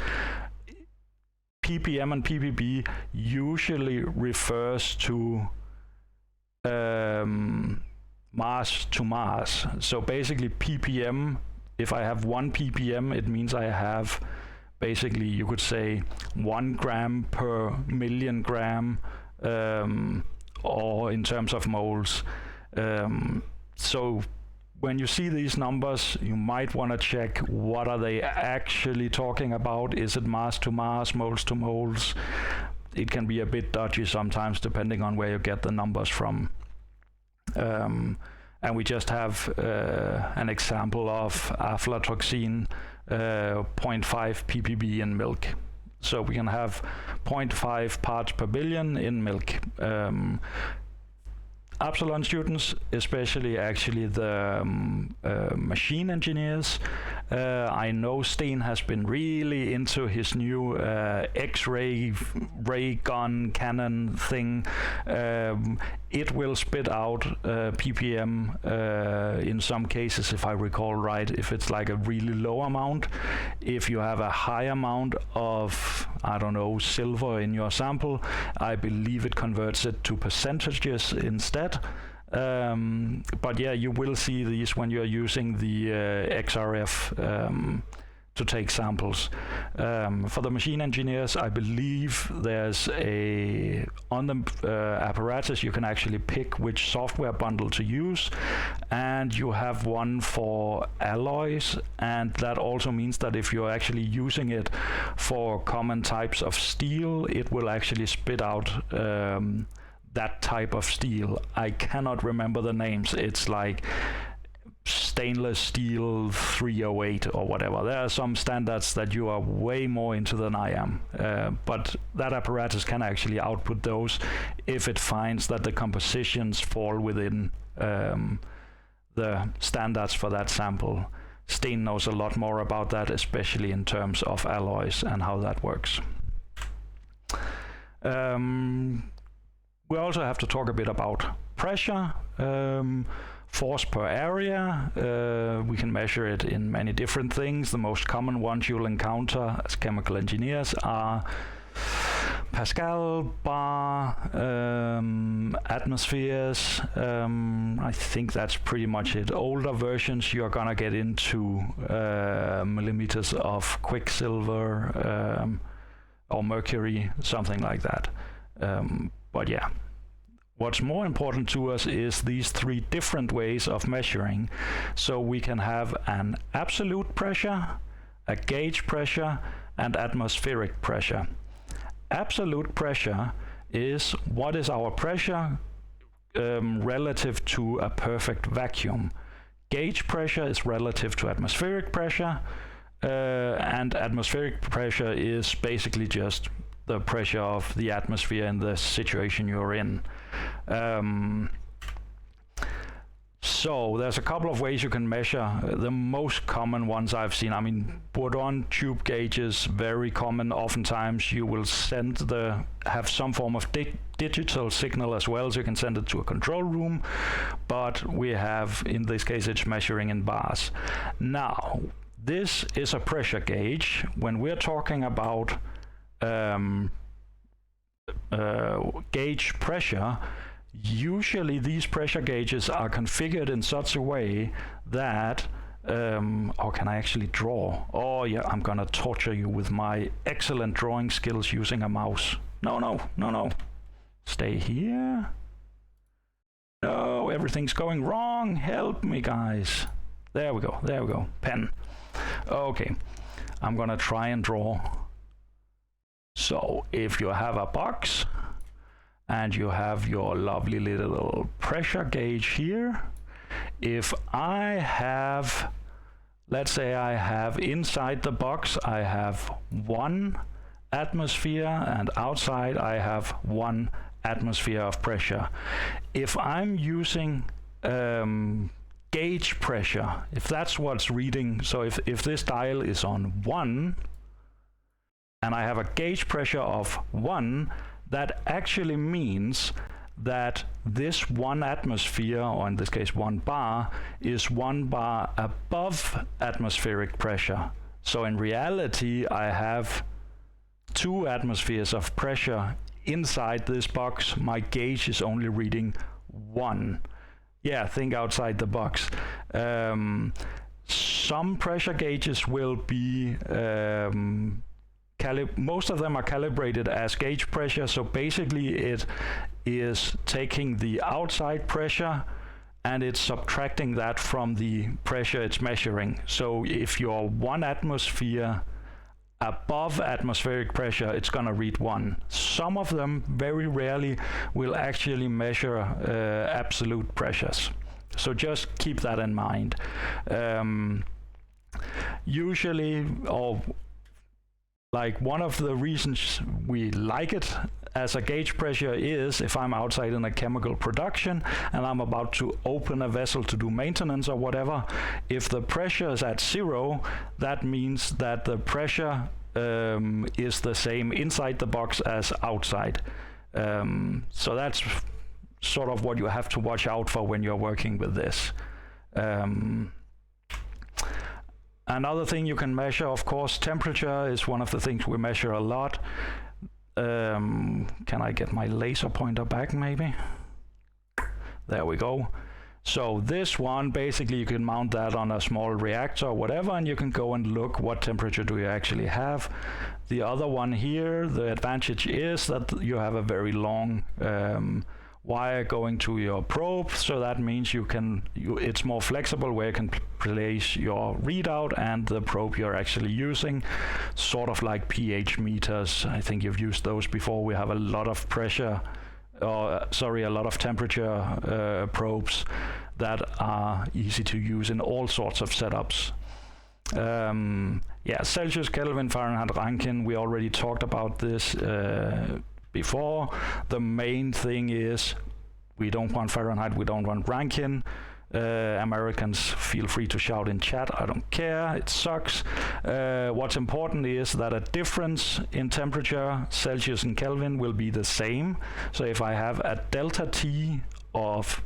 ppm and ppb usually refers to mass to mass. So basically ppm, if I have 1 ppm, it means I have basically, you could say 1 gram per million gram, or in terms of moles. So when you see these numbers, you might want to check what are they actually talking about. Is it mass to mass, moles to moles? It can be a bit dodgy sometimes depending on where you get the numbers from. And we just have an example of aflatoxin, 0.5 ppb in milk. So we can have 0.5 parts per billion in milk. Epsilon students, especially actually the machine engineers. I know Sten has been really into his new X-ray ray gun cannon thing. It will spit out ppm in some cases, if I recall right, if it's like a really low amount. If you have a high amount of, I don't know, silver in your sample, I believe it converts it to percentages instead. But yeah, you will see these when you're using the XRF to take samples. For the machine engineers, I believe there's on the apparatus you can actually pick which software bundle to use, and you have one for alloys, and that also means that if you're actually using it for common types of steel, it will actually spit out that type of steel. I cannot remember the names. It's like stainless steel 308 or whatever. There are some standards that you are way more into than I am, but that apparatus can actually output those if it finds that the compositions fall within the standards for that sample. Sten knows a lot more about that, especially in terms of alloys and how that works. We also have to talk a bit about pressure, force per area. We can measure it in many different things. The most common ones you'll encounter as chemical engineers are Pascal, bar, atmospheres. I think that's pretty much it. Older versions, you're gonna get into millimeters of quicksilver or mercury, something like that. But yeah, what's more important to us is these three different ways of measuring. So we can have an absolute pressure, a gauge pressure, and atmospheric pressure. Absolute pressure is what is our pressure relative to a perfect vacuum. Gauge pressure is relative to atmospheric pressure, and atmospheric pressure is basically just the pressure of the atmosphere in the situation you're in. So there's a couple of ways you can measure. The most common ones I've seen, I mean, Bourdon tube gauges, very common. Oftentimes you will have some form of digital signal as well, so you can send it to a control room, but we have, in this case, it's measuring in bars. Now, this is a pressure gauge. When we're talking about gauge pressure, usually these pressure gauges are configured in such a way that or can I actually draw? Oh yeah, I'm gonna torture you with my excellent drawing skills using a mouse. No. Stay here. No, everything's going wrong. Help me, guys. There we go. Pen. Okay, I'm gonna try and draw. So if you have a box and you have your lovely little pressure gauge here, if I have, let's say I have inside the box, I have 1 atmosphere, and outside I have 1 atmosphere of pressure. If I'm using gauge pressure, if that's what's reading, so if this dial is on 1, and I have a gauge pressure of 1, that actually means that this 1 atmosphere, or in this case 1 bar, is 1 bar above atmospheric pressure. So in reality, I have 2 atmospheres of pressure inside this box. My gauge is only reading 1. Yeah, think outside the box. Some pressure gauges will be most of them are calibrated as gauge pressure, so basically it is taking the outside pressure and it's subtracting that from the pressure it's measuring. So if you're 1 atmosphere above atmospheric pressure, it's going to read 1. Some of them, very rarely, will actually measure absolute pressures. So just keep that in mind. Usually, or like one of the reasons we like it as a gauge pressure is if I'm outside in a chemical production and I'm about to open a vessel to do maintenance or whatever, if the pressure is at 0, that means that the pressure is the same inside the box as outside. So that's sort of what you have to watch out for when you're working with this. Another thing you can measure, of course, temperature is one of the things we measure a lot. Can I get my laser pointer back, maybe? There we go. So this one, basically you can mount that on a small reactor or whatever, and you can go and look what temperature do you actually have. The other one here, the advantage is that you have a very long wire going to your probe, so that means it's more flexible where you can place your readout and the probe you're actually using, sort of like pH meters. I think you've used those before. We have a lot of pressure, a lot of temperature probes that are easy to use in all sorts of setups. Yeah, Celsius, Kelvin, Fahrenheit, Rankine, we already talked about this before. The main thing is we don't want Fahrenheit, we don't want Rankine. Americans, feel free to shout in chat, I don't care, it sucks. What's important is that a difference in temperature, Celsius and Kelvin, will be the same. So if I have a delta T of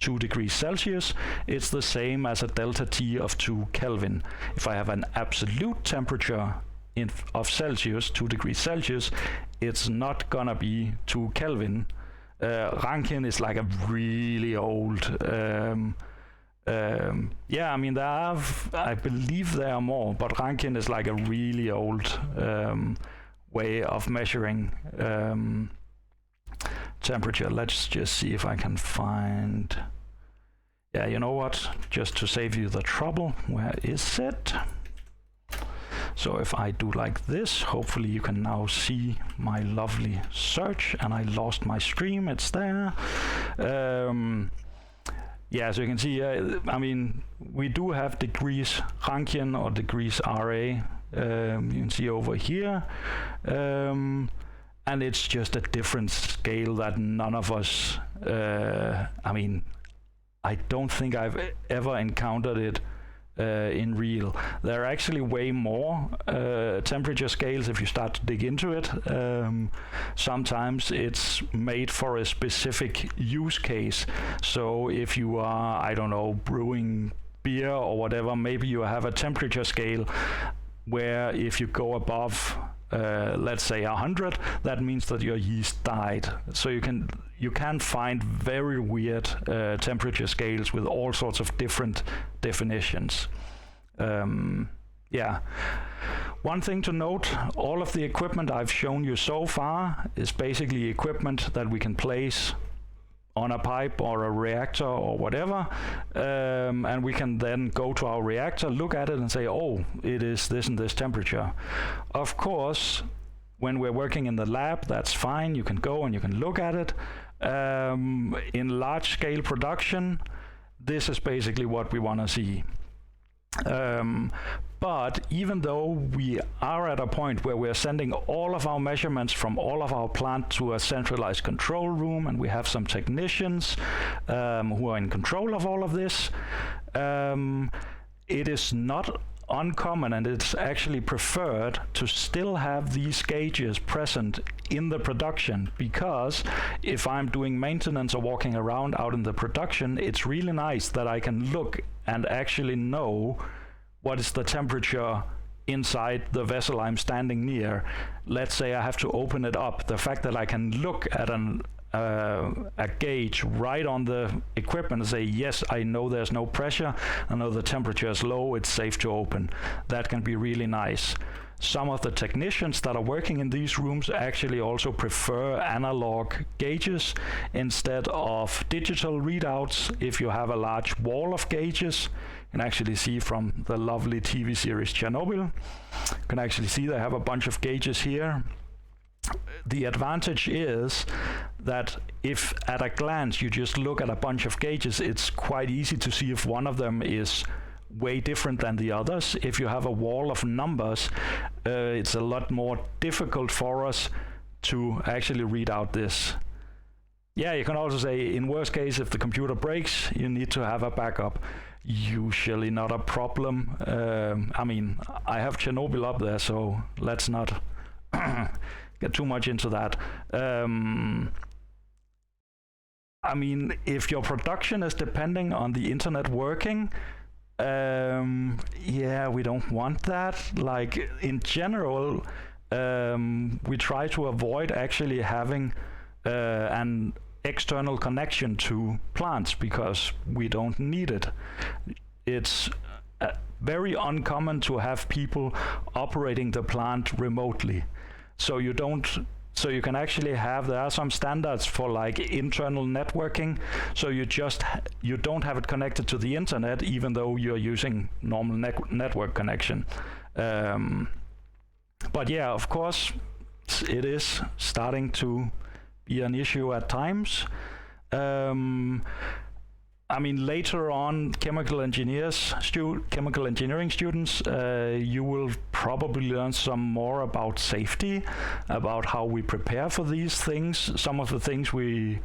2 degrees Celsius, it's the same as a delta T of 2 Kelvin. If I have an absolute temperature of Celsius, 2 degrees Celsius, it's not gonna be 2 Kelvin. Rankine is like a really old, yeah, I mean I believe there are more, but Rankine is like a really old way of measuring temperature. Let's just see if I can find, yeah, you know what, just to save you the trouble, where is it? So if I do like this, hopefully you can now see my lovely search, and I lost my stream, it's there. Yeah, so you can see, I mean, we do have degrees Rankine or degrees RA, you can see over here. and it's just a different scale that none of us, I don't think I've ever encountered it in real. There are actually way more temperature scales if you start to dig into it. Sometimes it's made for a specific use case. So if you are, I don't know, brewing beer or whatever, maybe you have a temperature scale where if you go above let's say 100, that means that your yeast died. So you can find very weird temperature scales with all sorts of different definitions. Yeah. One thing to note, all of the equipment I've shown you so far is basically equipment that we can place on a pipe or a reactor or whatever, and we can then go to our reactor, look at it and say, oh, it is this and this temperature. Of course, when we're working in the lab, that's fine. You can go and you can look at it. In large scale production, this is basically what we want to see. But even though we are at a point where we're sending all of our measurements from all of our plant to a centralized control room, and we have some technicians who are in control of all of this, it is not uncommon, and it's actually preferred to still have these gauges present in the production, because if I'm doing maintenance or walking around out in the production, it's really nice that I can look and actually know what is the temperature inside the vessel I'm standing near. Let's say I have to open it up. The fact that I can look at a gauge right on the equipment and say, yes, I know there's no pressure, I know the temperature is low, it's safe to open. That can be really nice. Some of the technicians that are working in these rooms actually also prefer analog gauges instead of digital readouts. If you have a large wall of gauges, you can actually see from the lovely TV series Chernobyl, you can actually see they have a bunch of gauges here. The advantage is that if at a glance you just look at a bunch of gauges, it's quite easy to see if one of them is way different than the others. If you have a wall of numbers, it's a lot more difficult for us to actually read out this. Yeah, you can also say, in worst case, if the computer breaks, you need to have a backup. Usually not a problem. I have Chernobyl up there, so let's not get too much into that. If your production is depending on the internet working, yeah, we don't want that. Like, in general, we try to avoid actually having an external connection to plants because we don't need it. It's very uncommon to have people operating the plant remotely. So you can actually have, there are some standards for like internal networking, so you don't have it connected to the internet even though you're using normal network connection. But yeah, of course, it is starting to be an issue at times. Later on, chemical engineering students, you will probably learn some more about safety, about how we prepare for these things. Some of the things we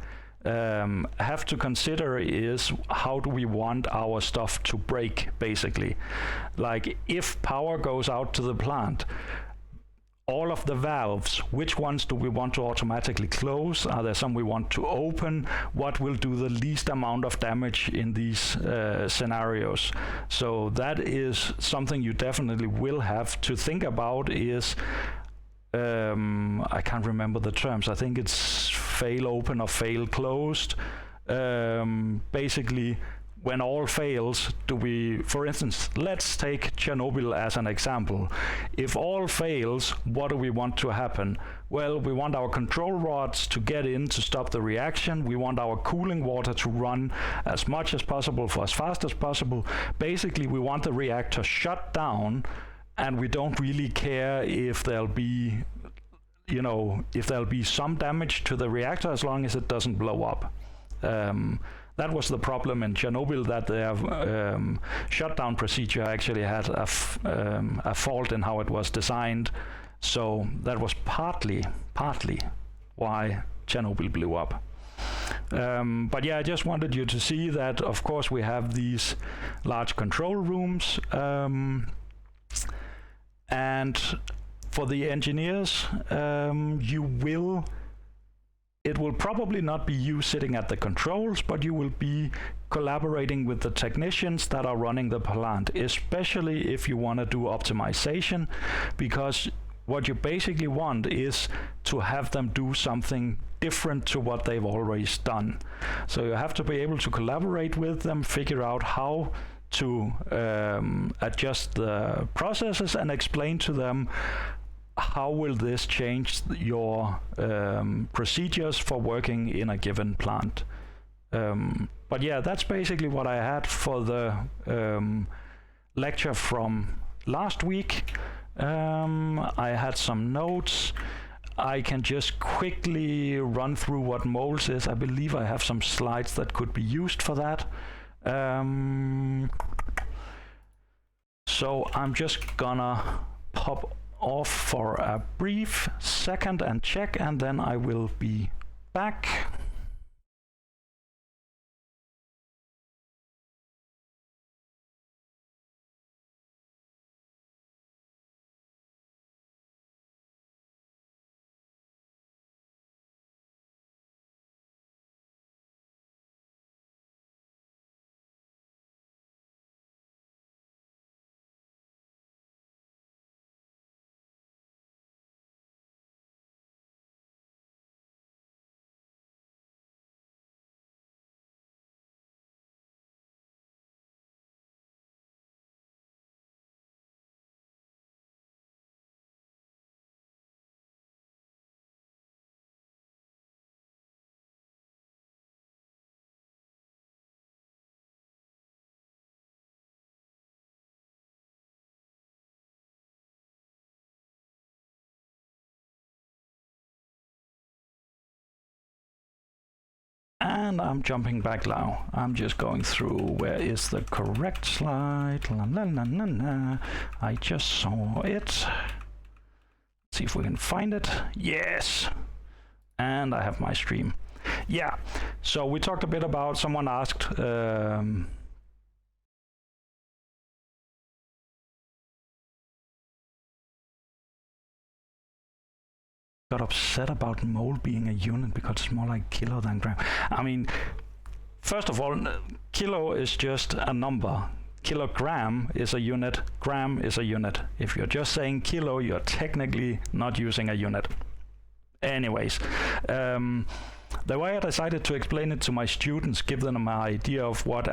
have to consider is how do we want our stuff to break, basically. Like, if power goes out to the plant, all of the valves, which ones do we want to automatically close? Are there some we want to open? What will do the least amount of damage in these scenarios? So that is something you definitely will have to think about. Is I can't remember the terms. I think it's fail open or fail closed. Basically, when all fails, for instance, let's take Chernobyl as an example. If all fails, what do we want to happen? Well, we want our control rods to get in to stop the reaction. We want our cooling water to run as much as possible for as fast as possible. Basically, we want the reactor shut down, and we don't really care if there'll be, some damage to the reactor as long as it doesn't blow up. That was the problem in Chernobyl, that their shutdown procedure actually had a fault in how it was designed. So that was partly why Chernobyl blew up. But yeah, I just wanted you to see that, of course, we have these large control rooms, and for the engineers, it will probably not be you sitting at the controls, but you will be collaborating with the technicians that are running the plant, especially if you want to do optimization, because what you basically want is to have them do something different to what they've always done. So you have to be able to collaborate with them, figure out how to adjust the processes, and explain to them how will this change your procedures for working in a given plant. But yeah, that's basically what I had for the lecture from last week. I had some notes. I can just quickly run through what moles is. I believe I have some slides that could be used for that. So I'm just gonna pop off for a brief second and check, and then I will be back. And I'm jumping back now. I'm just going through where is the correct slide. La, la, la, la, la. I just saw it. Let's see if we can find it. Yes. And I have my stream. Yeah. So we talked a bit about, someone asked, got upset about mole being a unit because it's more like kilo than gram. I mean, first of all, kilo is just a number. Kilogram is a unit, gram is a unit. If you're just saying kilo, you're technically not using a unit. Anyways, the way I decided to explain it to my students, give them an idea of what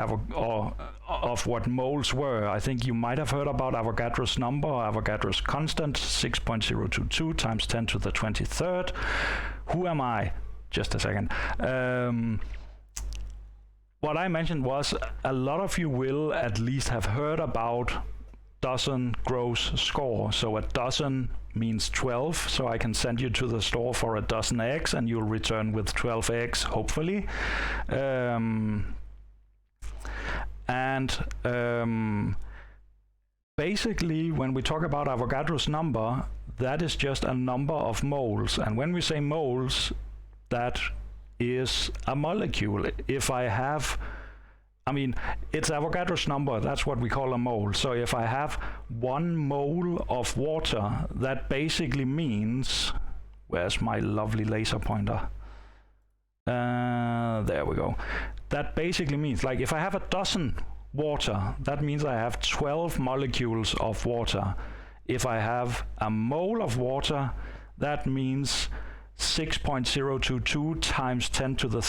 moles were. I think you might have heard about Avogadro's number, Avogadro's constant, 6.022 times 10 to the 23rd. Who am I? Just a second. What I mentioned was a lot of you will at least have heard about dozen gross score. So a dozen means 12, so I can send you to the store for a dozen eggs and you'll return with 12 eggs, hopefully. Basically, when we talk about Avogadro's number, that is just a number of moles. And when we say moles, that is a molecule. If I have, I mean, it's Avogadro's number, that's what we call a mole. So if I have 1 mole of water, that basically means, where's my lovely laser pointer? There we go. That basically means, like, if I have a dozen water, that means I have 12 molecules of water. If I have a mole of water, that means 6.022 times 10 to the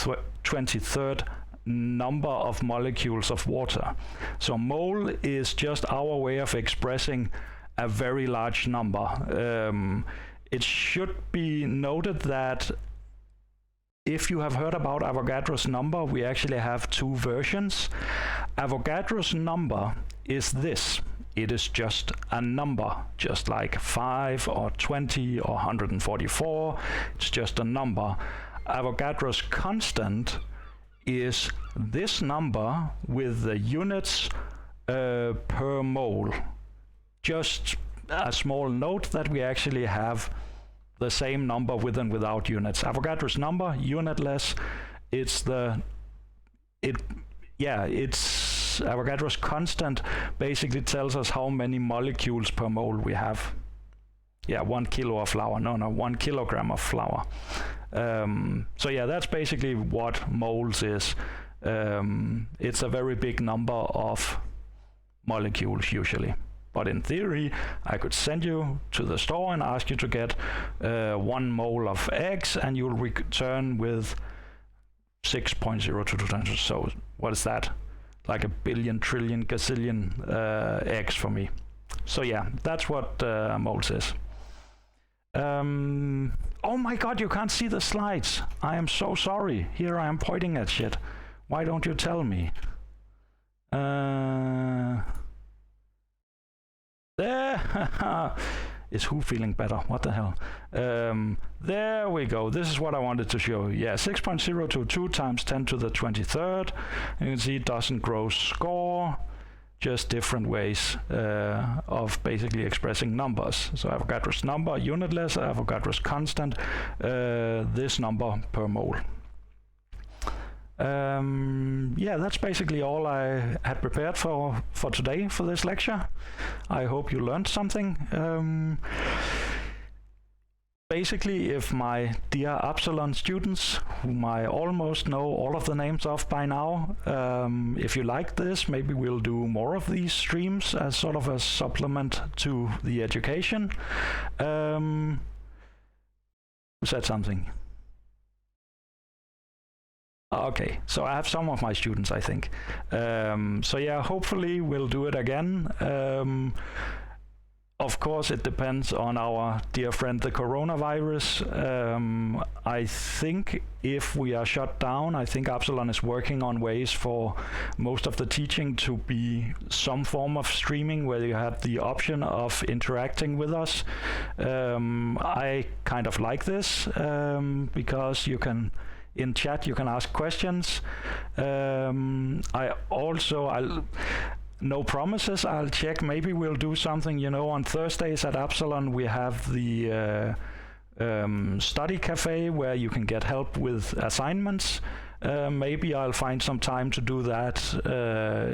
23rd number of molecules of water. So mole is just our way of expressing a very large number. It should be noted that if you have heard about Avogadro's number, we actually have 2 versions. Avogadro's number is this. It is just a number, just like 5 or 20 or 144. It's just a number. Avogadro's constant is this number with the units per mole. Just a small note that we actually have the same number with and without units. Avogadro's number, unitless, it's Avogadro's constant basically tells us how many molecules per mole we have. Yeah, 1 kilo of flour. No, 1 kilogram of flour. So yeah, that's basically what moles is. It's a very big number of molecules usually. But in theory, I could send you to the store and ask you to get 1 mole of eggs, and you'll return with 6.022 times. So what is that? Like a billion, trillion, gazillion eggs for me. So yeah, that's what moles is. Oh my god, you can't see the slides. I am so sorry. Here I am pointing at shit. Why don't you tell me? There! Is who feeling better? What the hell? There we go. This is what I wanted to show you. Yeah, 6.022 times 10 to the 23rd. You can see it doesn't grow score. Just different ways of basically expressing numbers. So Avogadro's number, unitless, Avogadro's constant, this number per mole. Yeah, that's basically all I had prepared for today for this lecture. I hope you learned something. Basically, if my dear Absalon students, whom I almost know all of the names of by now, if you like this, maybe we'll do more of these streams as sort of a supplement to the education. Who said something? Okay, so I have some of my students, I think. So yeah, hopefully we'll do it again. Of course, it depends on our dear friend, the coronavirus. I think if we are shut down, I think Absalon is working on ways for most of the teaching to be some form of streaming where you have the option of interacting with us. I kind of like this because you can, in chat, you can ask questions. No promises, I'll check. Maybe we'll do something, you know, on Thursdays at Absalon we have the study cafe where you can get help with assignments. Maybe I'll find some time to do that,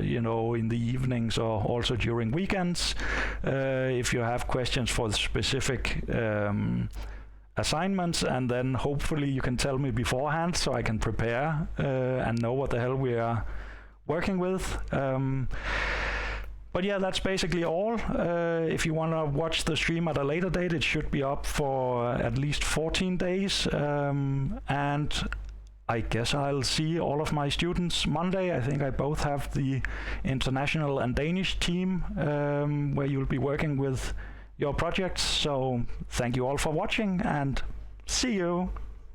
you know, in the evenings or also during weekends. If you have questions for the specific assignments, and then hopefully you can tell me beforehand so I can prepare and know what the hell we are working with. But yeah, that's basically all. If you want to watch the stream at a later date, it should be up for at least 14 days. And I guess I'll see all of my students Monday. I think I both have the international and Danish team where you'll be working with your projects. So thank you all for watching and see you.